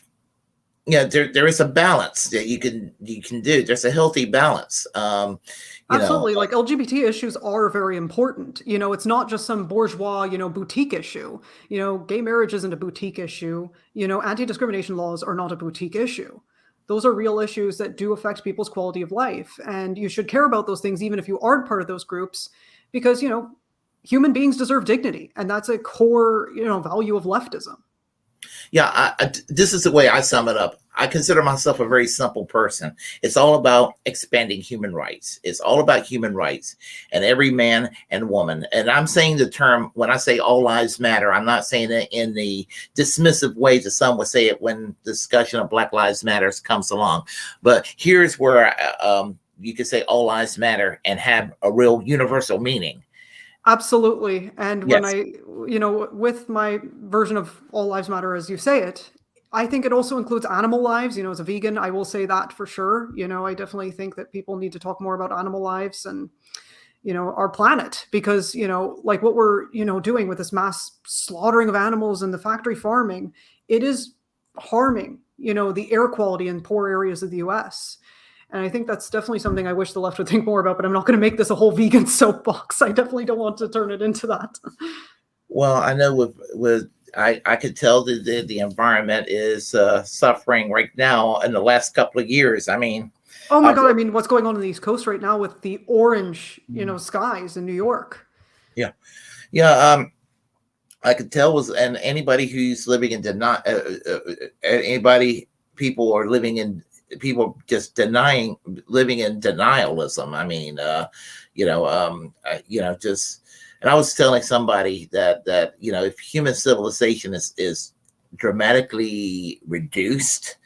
there is a balance that you can do. There's a healthy balance. Absolutely. Like LGBT issues are very important. It's not just some bourgeois, boutique issue. Gay marriage isn't a boutique issue. Anti-discrimination laws are not a boutique issue. Those are real issues that do affect people's quality of life. And you should care about those things, even if you aren't part of those groups, because, human beings deserve dignity. And that's a core, value of leftism. Yeah, this is the way I sum it up. I consider myself a very simple person. It's all about expanding human rights. It's all about human rights and every man and woman. And I'm saying the term, when I say all lives matter, I'm not saying it in the dismissive way that some would say it when discussion of Black Lives Matters comes along. But here's where you could say all lives matter and have a real universal meaning. Absolutely. And Yes. when with my version of all lives matter, as you say it, I think it also includes animal lives. As a vegan, I will say that for sure. I definitely think that people need to talk more about animal lives and, our planet, because, like what we're, doing with this mass slaughtering of animals and the factory farming, it is harming, the air quality in poor areas of the US. And I think that's definitely something I wish the left would think more about, but I'm not going to make this a whole vegan soapbox. I definitely don't want to turn it into that. Well, I know I could tell that the environment is suffering right now in the last couple of years. I mean, oh my God. I mean, what's going on the East Coast right now with the orange, skies in New York. Yeah. Yeah. I could tell and anybody who's living in people just living in denialism. I mean, and I was telling somebody that if human civilization is dramatically reduced,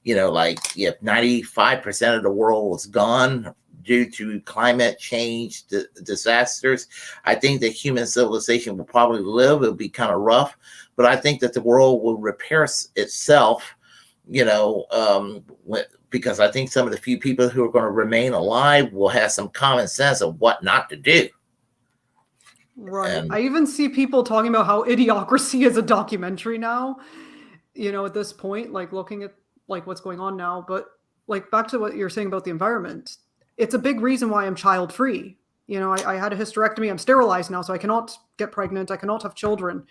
like if 95% of the world was gone due to climate change disasters, I think that human civilization will probably live. It'll be kind of rough, but I think that the world will repair itself, because I think some of the few people who are going to remain alive will have some common sense of what not to do. Right. And I even see people talking about how Idiocracy is a documentary now, at this point, like looking at like what's going on now. But like back to what you're saying about the environment, it's a big reason why I'm child free. I had a hysterectomy. I'm sterilized now, so I cannot get pregnant. I cannot have children.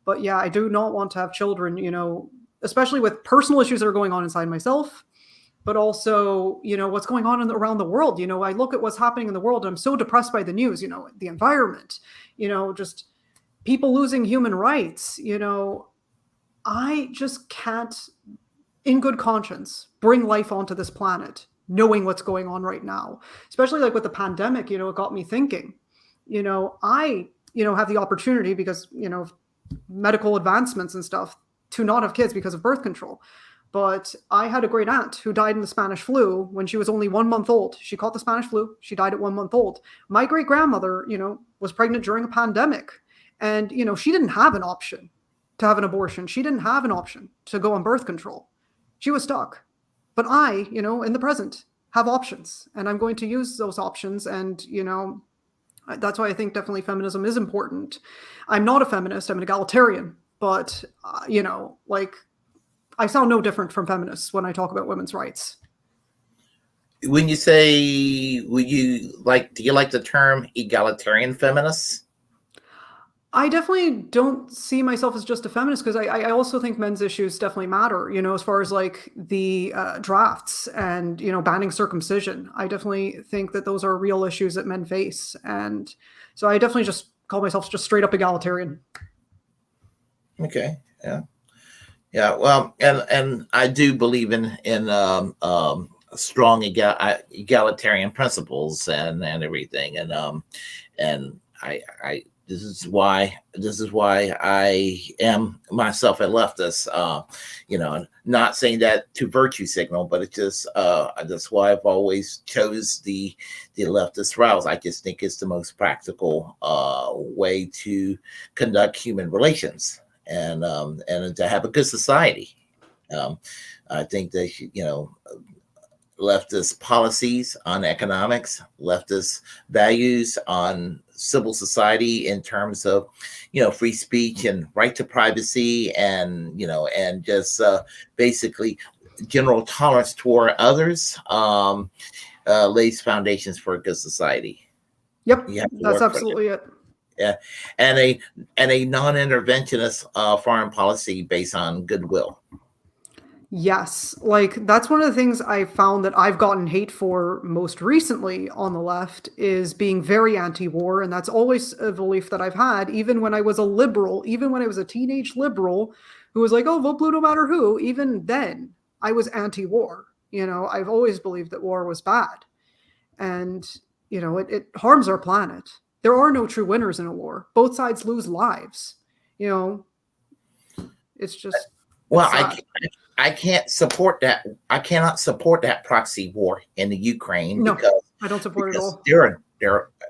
But yeah, I do not want to have children, especially with personal issues that are going on inside myself, but also, what's going on around the world. I look at what's happening in the world and I'm so depressed by the news, the environment, just people losing human rights. I just can't, in good conscience, bring life onto this planet, knowing what's going on right now, especially like with the pandemic. It got me thinking, I, have the opportunity because, medical advancements and stuff to not have kids because of birth control. But I had a great aunt who died in the Spanish flu when she was only 1 month old. She caught the Spanish flu. She died at 1 month old. My great grandmother, was pregnant during a pandemic. And, she didn't have an option to have an abortion. She didn't have an option to go on birth control. She was stuck. But I, in the present, have options. And I'm going to use those options. And, that's why I think definitely feminism is important. I'm not a feminist. I'm an egalitarian. But, I sound no different from feminists when I talk about women's rights. When you say, do you like the term egalitarian feminists? I definitely don't see myself as just a feminist because I also think men's issues definitely matter, as far as like the drafts and, banning circumcision. I definitely think that those are real issues that men face. And so I definitely just call myself just straight up egalitarian. Okay. Yeah. Yeah. Well, and I do believe in strong egalitarian principles and everything. And I this is why I am myself a leftist. Not saying that to virtue signal, but it's just that's why I've always chose the leftist route. I just think it's the most practical way to conduct human relations and to have a good society. I think that leftist policies on economics, leftist values on civil society in terms of, free speech and right to privacy and just basically general tolerance toward others lays foundations for a good society. Yep, that's absolutely it. Yeah, and a non-interventionist foreign policy based on goodwill. Yes, like that's one of the things I found that I've gotten hate for most recently on the left is being very anti-war, and that's always a belief that I've had, even when I was a liberal, even when I was a teenage liberal who was like, oh, vote blue no matter who, even then I was anti-war. I've always believed that war was bad, and it harms our planet. There are no true winners in a war. Both sides lose lives. It's just I can't support that. I cannot support that proxy war in the Ukraine. No, because I don't support it at all.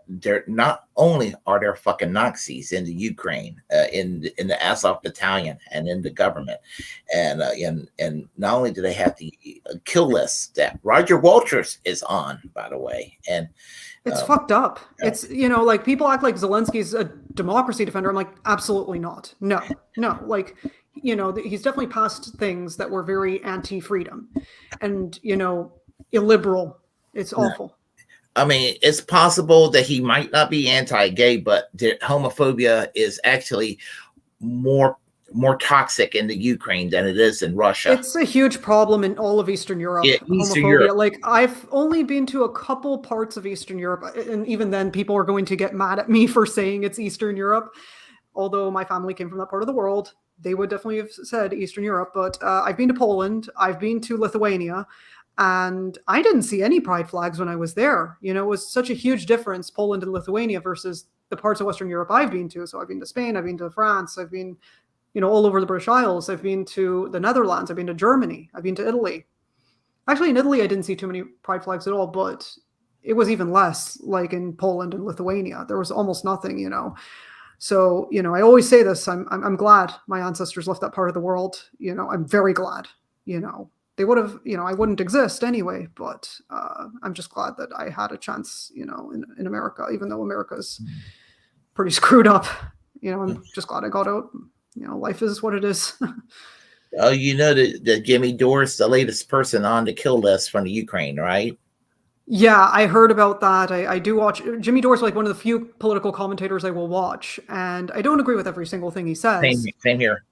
They're not only are there fucking Nazis in the Ukraine, in the Azov battalion and in the government, and not only do they have the kill list that Roger Walters is on, by the way, and it's fucked up. It's like people act like Zelensky's a democracy defender. I'm like, absolutely not. No, like. He's definitely passed things that were very anti-freedom and, illiberal. It's awful. I mean, it's possible that he might not be anti-gay, but the homophobia is actually more toxic in the Ukraine than it is in Russia. It's a huge problem in all of Eastern Europe. Yeah, Eastern Europe. Like I've only been to a couple parts of Eastern Europe, and even then people are going to get mad at me for saying it's Eastern Europe. Although my family came from that part of the world, they would definitely have said Eastern Europe. But I've been to Poland, I've been to Lithuania, and I didn't see any pride flags when I was there. It was such a huge difference, Poland and Lithuania versus the parts of Western Europe I've been to. So I've been to Spain, I've been to France, I've been, all over the British Isles. I've been to the Netherlands, I've been to Germany, I've been to Italy. Actually, in Italy, I didn't see too many pride flags at all, but it was even less like in Poland and Lithuania. There was almost nothing, So, I always say this, I'm glad my ancestors left that part of the world. I'm very glad, they would have, I wouldn't exist anyway, but I'm just glad that I had a chance, in America, even though America's pretty screwed up. I'm just glad I got out. Life is what it is. Oh, that Jimmy Dore's the latest person on the kill list from the Ukraine, right? Yeah, I heard about that. I do watch. Jimmy Dore's like one of the few political commentators I will watch, and I don't agree with every single thing he says. Same here.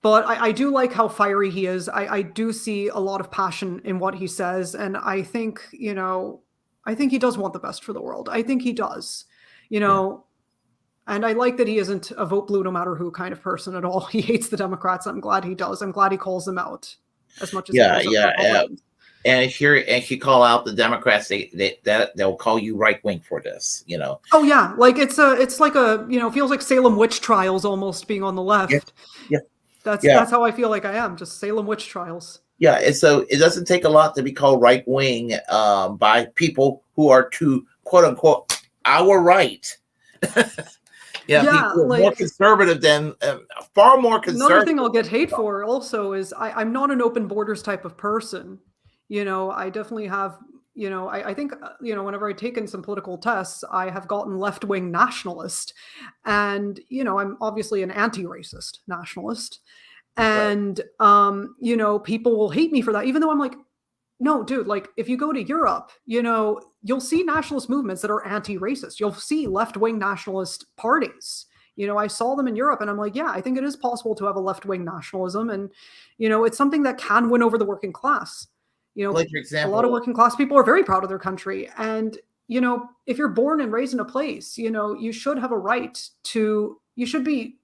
But I do like how fiery he is. I do see a lot of passion in what he says, and I think he does want the best for the world. I think he does, and I like that he isn't a vote blue no matter who kind of person at all. He hates the Democrats. I'm glad he does. I'm glad he calls them out as much as yeah. And if you call out the Democrats, they'll call you right wing for this, Oh yeah, like it's like a feels like Salem witch trials almost being on the left. Yeah. That's how I feel like I am, just Salem witch trials. Yeah, and so it doesn't take a lot to be called right wing by people who are to quote unquote our right. People more conservative than far more conservative. Another thing I'll get hate for also is I'm not an open borders type of person. I definitely have, I think, whenever I've taken some political tests, I have gotten left-wing nationalist. And, I'm obviously an anti-racist nationalist. And, people will hate me for that, even though I'm like, no, dude, like if you go to Europe, you'll see nationalist movements that are anti-racist. You'll see left-wing nationalist parties. I saw them in Europe and I'm like, yeah, I think it is possible to have a left-wing nationalism. And, it's something that can win over the working class. Like for example, a lot of working class people are very proud of their country. And, if you're born and raised in a place, you should have a right to, you should be,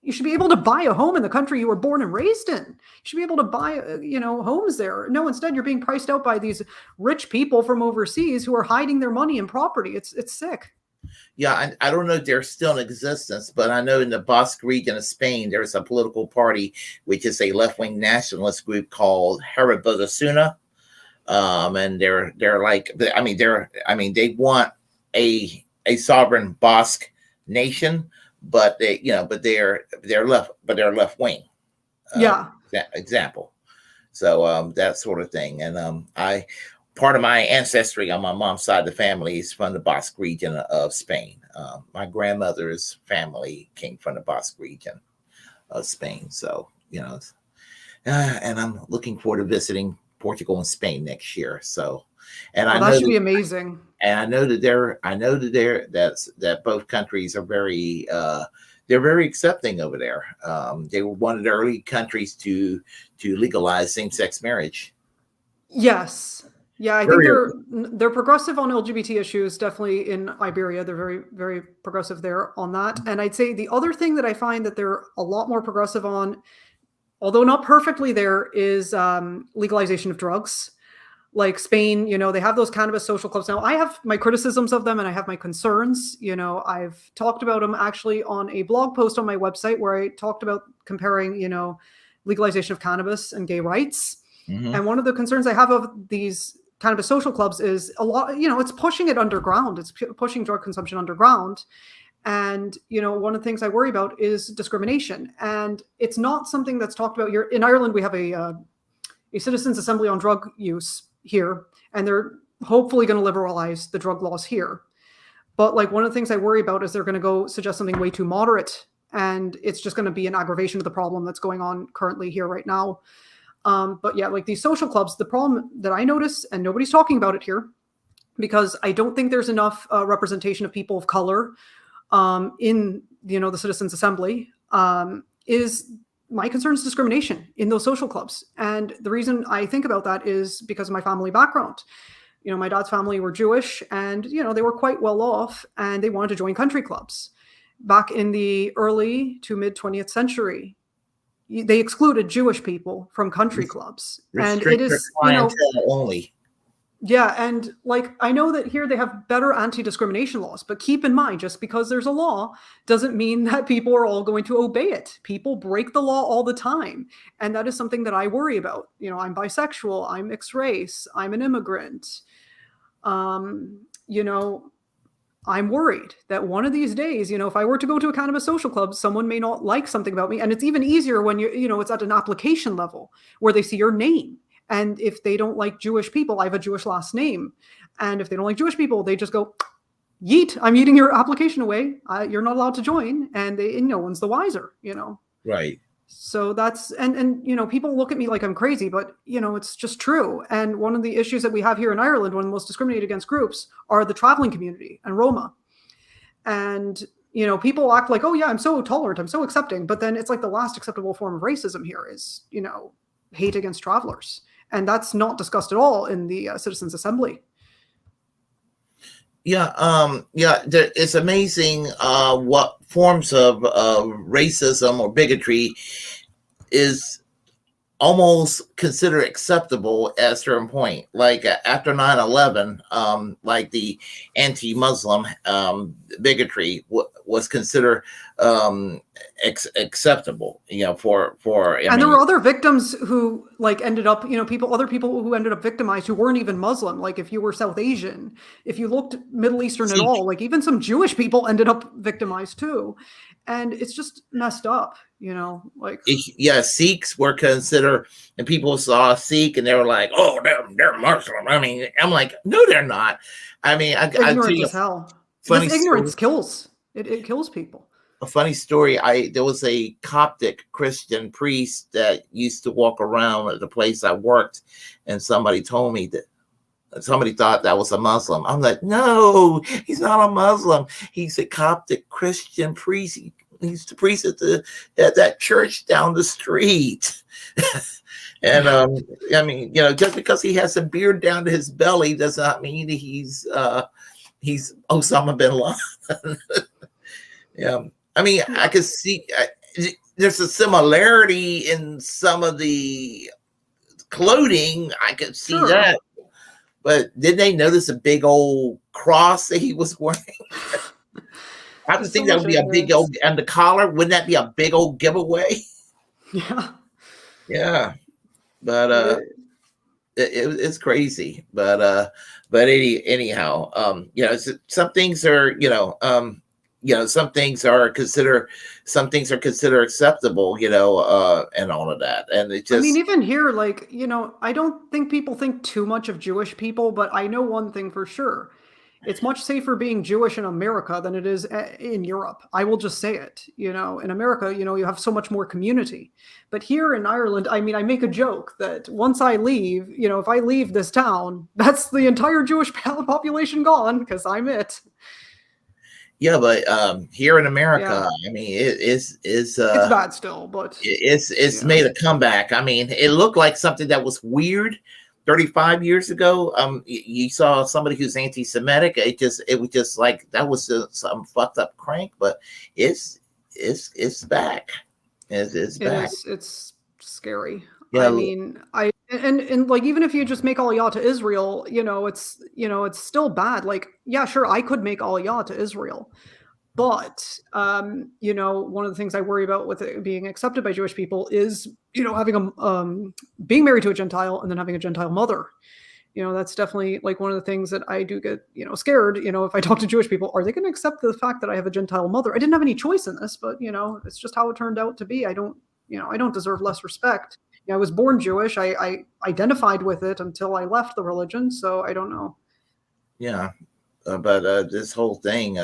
You should be able to buy a home in the country you were born and raised in. You should be able to buy, homes there. No, instead you're being priced out by these rich people from overseas who are hiding their money and property. It's sick. Yeah, I don't know if they're still in existence, but I know in the Basque region of Spain, there's a political party, which is a left-wing nationalist group called Harabatasuna. And they're like, they want a sovereign Basque nation, but they're left wing. Example. So that sort of thing. And part of my ancestry on my mom's side of the family is from the Basque region of Spain. My grandmother's family came from the Basque region of Spain. So, and I'm looking forward to visiting Portugal and Spain next year. So, and I know that should be amazing. And I know that both countries are very, they're very accepting over there. They were one of the early countries to legalize same-sex marriage. Yes. Yeah, I think they're progressive on LGBT issues, definitely in Iberia. They're very, very progressive there on that. And I'd say the other thing that I find that they're a lot more progressive on, although not perfectly there, is legalization of drugs. Like Spain, they have those cannabis social clubs. Now, I have my criticisms of them and I have my concerns. I've talked about them actually on a blog post on my website where I talked about comparing, legalization of cannabis and gay rights. Mm-hmm. And one of the concerns I have of these cannabis social clubs is a lot, it's pushing it underground. It's pushing drug consumption underground. And, one of the things I worry about is discrimination. And it's not something that's talked about here. In Ireland, we have a citizens' assembly on drug use here, and they're hopefully going to liberalize the drug laws here. But one of the things I worry about is they're going to go suggest something way too moderate. And it's just going to be an aggravation of the problem that's going on currently here right now. But yeah, these social clubs, the problem that I notice, and nobody's talking about it here, because I don't think there's enough representation of people of color in, the Citizens Assembly, is my concern is discrimination in those social clubs. And the reason I think about that is because of my family background. My dad's family were Jewish and, they were quite well off and they wanted to join country clubs. Back in the early to mid 20th century, they excluded Jewish people from country clubs. And it is only. Yeah. And I know that here they have better anti-discrimination laws, but keep in mind, just because there's a law doesn't mean that people are all going to obey it. People break the law all the time. And that is something that I worry about. I'm bisexual, I'm mixed race, I'm an immigrant. I'm worried that one of these days, if I were to go to a cannabis social club, someone may not like something about me. And it's even easier when it's at an application level where they see your name. And if they don't like Jewish people, I have a Jewish last name. And if they don't like Jewish people, they just go, yeet, I'm eating your application away. You're not allowed to join. And no one's the wiser, Right. So that's, and people look at me like I'm crazy, but, it's just true. And one of the issues that we have here in Ireland, one of the most discriminated against groups, are the traveling community and Roma. And, people act like, oh yeah, I'm so tolerant, I'm so accepting. But then it's the last acceptable form of racism here is, hate against travelers. And that's not discussed at all in the Citizens Assembly. Yeah, it's amazing what forms of racism or bigotry is almost considered acceptable at a certain point. After 9/11, the anti-Muslim bigotry was considered acceptable, and there were other victims who ended up, other people who ended up victimized who weren't even Muslim. If you were South Asian, if you looked Middle Eastern at all, even some Jewish people ended up victimized too. And it's just messed up, Sikhs were considered, and people saw a Sikh and they were like, oh, they're Muslim. I mean, I'm like, no, they're not. I mean, ignorance as hell. This ignorance kills. It kills people. A funny story. There was a Coptic Christian priest that used to walk around at the place I worked, and somebody told me that somebody thought that was a Muslim. I'm like, no, he's not a Muslim. He's a Coptic Christian priest. He's the priest at that church down the street. And I mean, just because he has a beard down to his belly does not mean he's Osama bin Laden. Yeah, I mean, I could see there's a similarity in some of the clothing. I could see that. But did they notice a big old cross that he was wearing? I would think that would be a big old, and the collar, wouldn't that be a big old giveaway? Yeah. Yeah. But it's crazy. But anyhow, some things are, some things are considered acceptable, and all of that. And it just, I mean, even here, like, I don't think people think too much of Jewish people, but I know one thing for sure. It's much safer being Jewish in America than it is in Europe. I will just say it. In America, you have so much more community. But here in Ireland, I mean, I make a joke that once I leave, if I leave this town, that's the entire Jewish population gone because I'm it. Yeah, but here in America, I mean, it's bad still, but it's made a comeback. I mean, it looked like something that was weird 35 years ago. You saw somebody who's anti-Semitic. It was just like that was some fucked up crank, but it's back. It's back. It's scary. Yeah. I mean, and like, even if you just make Aliyah to Israel, it's still bad. Like, yeah, sure, I could make Aliyah to Israel, but one of the things I worry about with it being accepted by Jewish people is, having being married to a Gentile and then having a Gentile mother. That's definitely like one of the things that I do get, scared, if I talk to Jewish people, are they going to accept the fact that I have a Gentile mother? I didn't have any choice in this, but it's just how it turned out to be. I don't deserve less respect. I was born Jewish. I identified with it until I left the religion. So I don't know. Yeah. But this whole thing,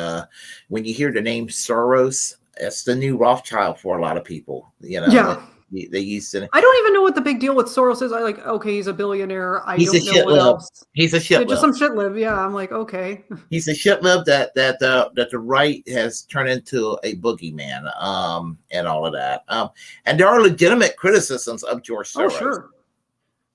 when you hear the name Soros, it's the new Rothschild for a lot of people. Yeah. They used to. I don't even know what the big deal with Soros is. Okay, he's a billionaire. He's don't know what else. He's a shitlib. Just some shitlib. Yeah, I'm like, okay. He's a shitlib that the right has turned into a boogeyman, and all of that. And there are legitimate criticisms of George Soros. Oh, sure.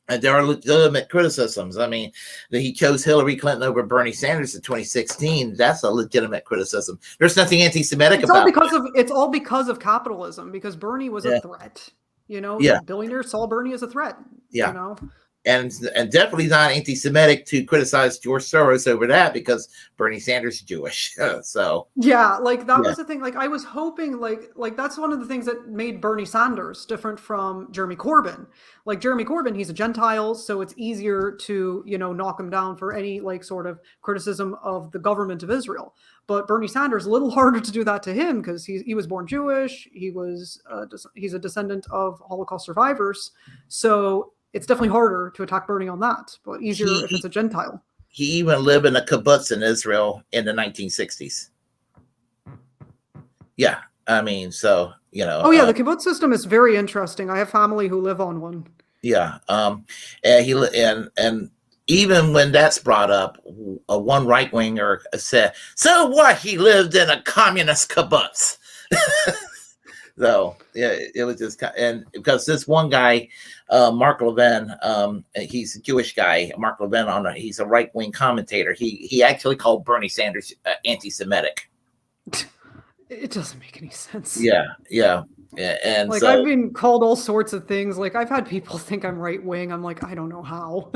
And there are legitimate criticisms. I mean, that he chose Hillary Clinton over Bernie Sanders in 2016. That's a legitimate criticism. There's nothing anti-Semitic about it. It's all because of capitalism, because Bernie was a threat. Billionaires saw Bernie as a threat. Yeah. And definitely not anti-Semitic to criticize George Soros over that, because Bernie Sanders is Jewish. So yeah, like that was the thing. Like I was hoping, like that's one of the things that made Bernie Sanders different from Jeremy Corbyn. Like Jeremy Corbyn, he's a Gentile, so it's easier to knock him down for any like sort of criticism of the government of Israel. But Bernie Sanders, a little harder to do that to him because he was born Jewish. He's a descendant of Holocaust survivors. So it's definitely harder to attack Bernie on that, but easier if it's a Gentile. He even lived in a kibbutz in Israel in the 1960s. Yeah, I mean, so Oh yeah, the kibbutz system is very interesting. I have family who live on one. Yeah, and even when that's brought up, one right winger said, "So what? He lived in a communist kibbutz." So yeah, it was just, and because this one guy, Mark Levin, he's a Jewish guy. Mark Levin, he's a right wing commentator. He actually called Bernie Sanders anti-Semitic. It doesn't make any sense. Yeah. And like, so, I've been called all sorts of things. Like I've had people think I'm right wing. I'm like, I don't know how.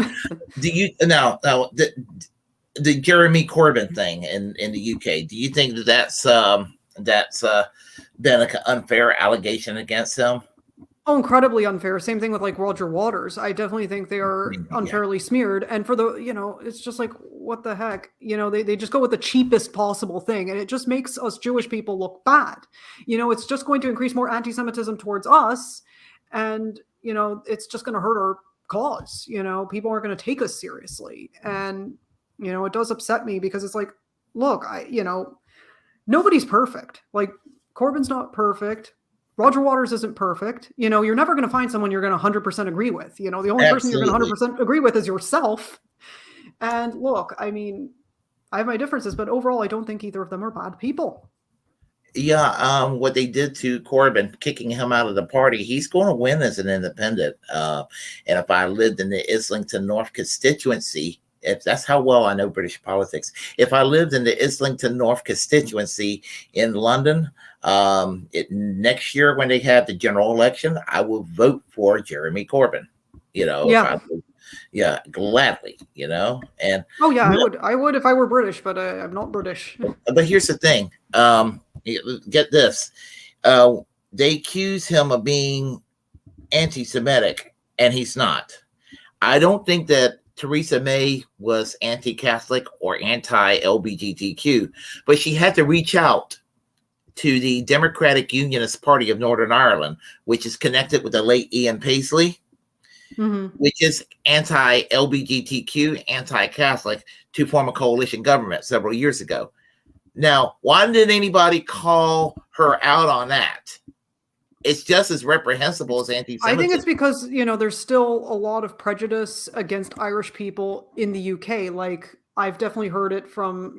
Do you now the Jeremy Corbyn thing in the UK? Do you think that's been an unfair allegation against him? Oh, incredibly unfair. Same thing with like Roger Waters. I definitely think they are unfairly smeared. And for the, it's just like, what the heck? They just go with the cheapest possible thing. And it just makes us Jewish people look bad. It's just going to increase more anti-Semitism towards us. And, it's just going to hurt our cause. People aren't going to take us seriously. And, it does upset me because it's like, look, nobody's perfect. Like Corbyn's not perfect. Roger Waters isn't perfect. You're never going to find someone you're going to 100% agree with. The only person you're going to 100% agree with is yourself. And look, I mean, I have my differences, but overall, I don't think either of them are bad people. Yeah, what they did to Corbyn, kicking him out of the party, he's going to win as an independent. And if I lived in the Islington North constituency, If that's how well I know British politics. If I lived in the Islington North constituency in London, next year when they have the general election, I will vote for Jeremy Corbyn. Yeah. Gladly. And oh yeah, I would if I were British, but I'm not British. But here's the thing. Get this. They accuse him of being anti-Semitic, and he's not. I don't think that Theresa May was anti-Catholic or anti-LGBTQ, but she had to reach out to the Democratic Unionist Party of Northern Ireland, which is connected with the late Ian Paisley, which is anti-LGBTQ, anti-Catholic, to form a coalition government several years ago. Now, why didn't anybody call her out on that? It's just as reprehensible as anti-Semitism. I think it's because, there's still a lot of prejudice against Irish people in the UK. Like, I've definitely heard it from,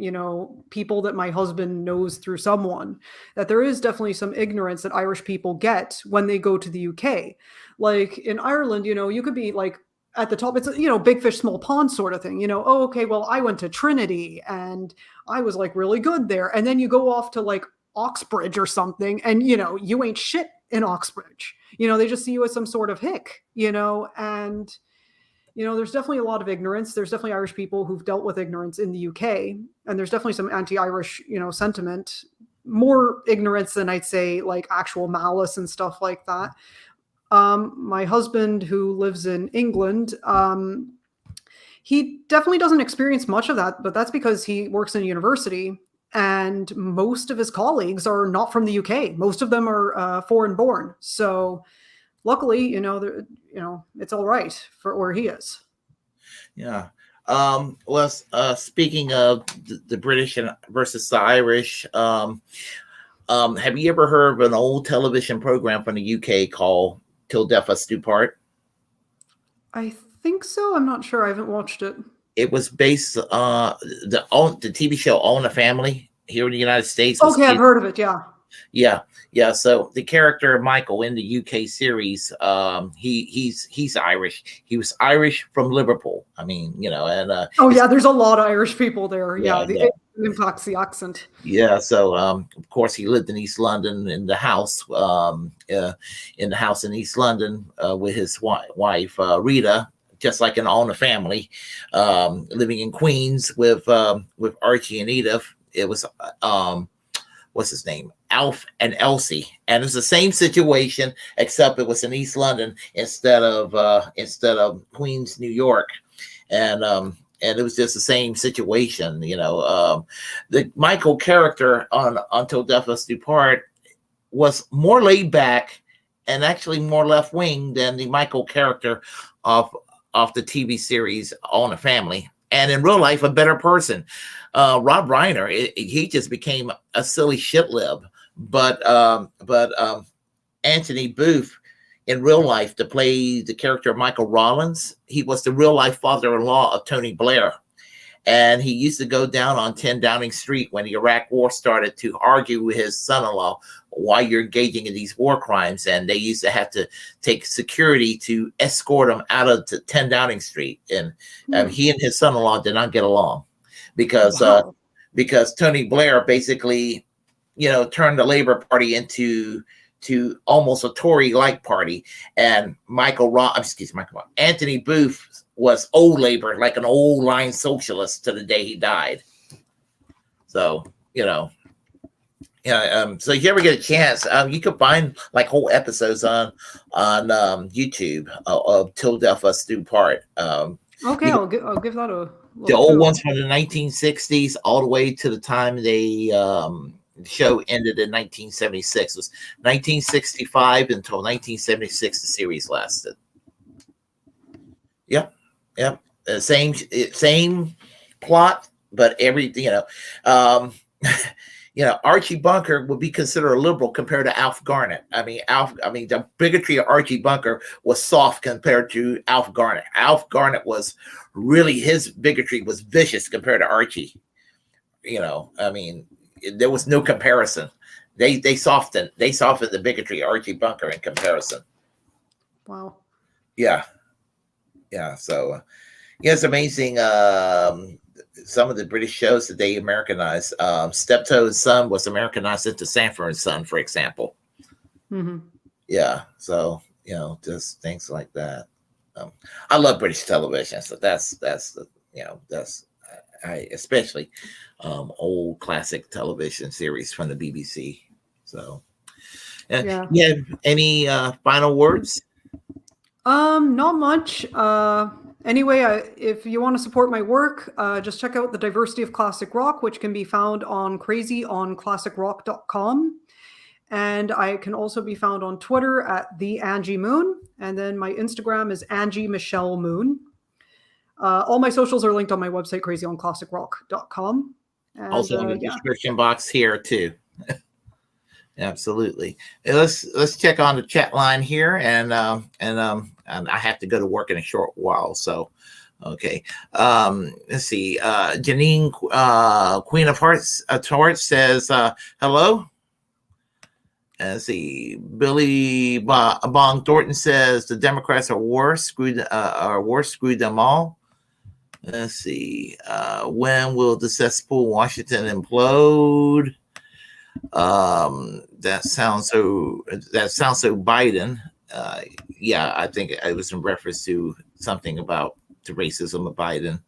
people that my husband knows through someone, that there is definitely some ignorance that Irish people get when they go to the UK. Like in Ireland, you could be like at the top, it's, big fish, small pond sort of thing, oh, okay, well, I went to Trinity and I was like really good there. And then you go off to like Oxbridge or something and, you ain't shit in Oxbridge. They just see you as some sort of hick, and, there's definitely a lot of ignorance. There's definitely Irish people who've dealt with ignorance in the UK, and there's definitely some anti-Irish, sentiment, more ignorance than I'd say like actual malice and stuff like that. My husband, who lives in England, he definitely doesn't experience much of that, but that's because he works in a university. And most of his colleagues are not from the UK. Most of them are foreign born. So luckily, it's all right for where he is. Yeah. Speaking of the British versus the Irish, have you ever heard of an old television program from the UK called Till Death Us Do Part? I think so. I'm not sure. I haven't watched it. It was based the TV show All in the Family here in the United States. Okay, I've heard of it. Yeah. So the character of Michael in the UK series, he's Irish. He was Irish from Liverpool. I mean, and there's a lot of Irish people there. It impacts the accent. Yeah. So of course he lived in East London in the house, in East London with his wife Rita. Just like in All in the Family, living in Queens with Archie and Edith. It was what's his name, Alf and Elsie, and it's the same situation except it was in East London instead of Queens, New York, and it was just the same situation. The Michael character on Until Death Us Do Part was more laid back and actually more left wing than the Michael character of the TV series All in the Family, and in real life a better person. Rob Reiner, he just became a silly shitlib, but Anthony Booth in real life, to play the character of Michael Rollins, he was the real life father-in-law of Tony Blair. And he used to go down on 10 Downing Street when the Iraq War started to argue with his son-in-law why you're engaging in these war crimes. And they used to have to take security to escort him out of 10 Downing Street. And he and his son-in-law did not get along because Tony Blair basically, turned the Labour Party into almost a Tory-like party. And Anthony Booth was old Labor, like an old line socialist to the day he died. So, so if you ever get a chance, you can find like whole episodes on YouTube of Till Death Us Do Part. Okay, I'll give that a look. The old ones from the 1960s all the way to the time the show ended in 1976. It was 1965 until 1976 the series lasted. Yep. Same plot, but Archie Bunker would be considered a liberal compared to Alf Garnett. The bigotry of Archie Bunker was soft compared to Alf Garnett. Alf Garnett was really, his bigotry was vicious compared to Archie. There was no comparison. They softened the bigotry of Archie Bunker in comparison. Wow. Yeah. So, Yeah, it's amazing. Some of the British shows that they Americanized. Steptoe and Son was Americanized into Sanford and Son, for example. Mm-hmm. Yeah, so just things like that. I love British television, so that's I especially old classic television series from the BBC. So, yeah. Any final words? Not much. Anyway, if you want to support my work, just check out the Diversity of Classic Rock, which can be found on crazyonclassicrock.com. And I can also be found on Twitter at the Angie Moon. And then my Instagram is Angie Michelle Moon. All my socials are linked on my website, crazyonclassicrock.com. And, also in the description box here too. Absolutely. Let's check on the chat line here, and I have to go to work in a short while. So, okay. Let's see. Janine, Queen of Hearts, Torch says hello. Let's see. Billy Bong Thornton says the Democrats are worse. Screw them all. Let's see. When will the cesspool Washington implode? That sounds so Biden. Yeah, I think it was in reference to something about the racism of Biden.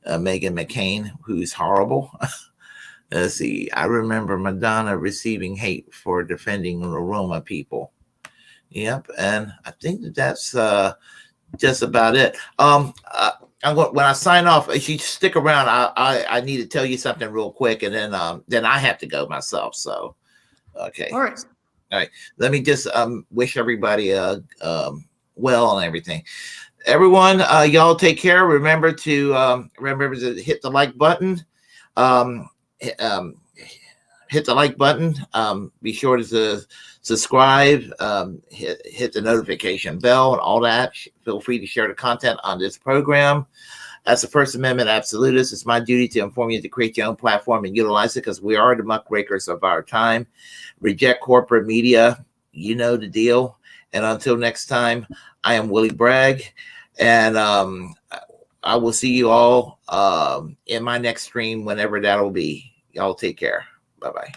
Meghan McCain, who's horrible. Let's see. I remember Madonna receiving hate for defending the Roma people. Yep, and I think that's just about it. When I sign off, if you stick around, I need to tell you something real quick, and then I have to go myself. So, okay. All right. Let me just wish everybody well and everything. Everyone, y'all take care. Remember to hit the like button. Hit the like button. Be sure to subscribe. Hit the notification bell and all that. Feel free to share the content on this program. As a First Amendment absolutist, it's my duty to inform you to create your own platform and utilize it, because we are the muckrakers of our time. Reject corporate media. You know the deal. And until next time, I am Willy Bragg, and I will see you all in my next stream, whenever that'll be. Y'all take care. Bye-bye.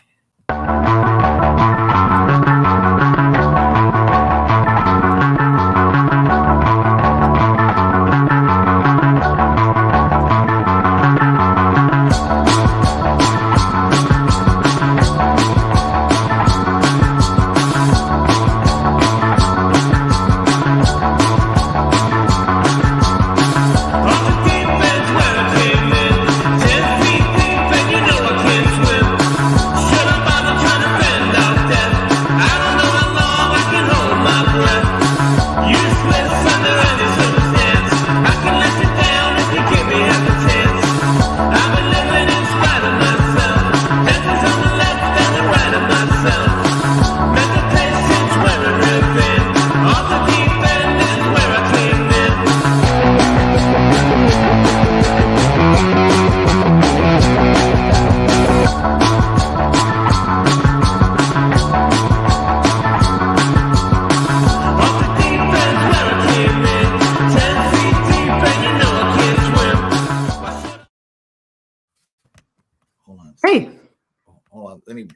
Hey. Hold on. Let me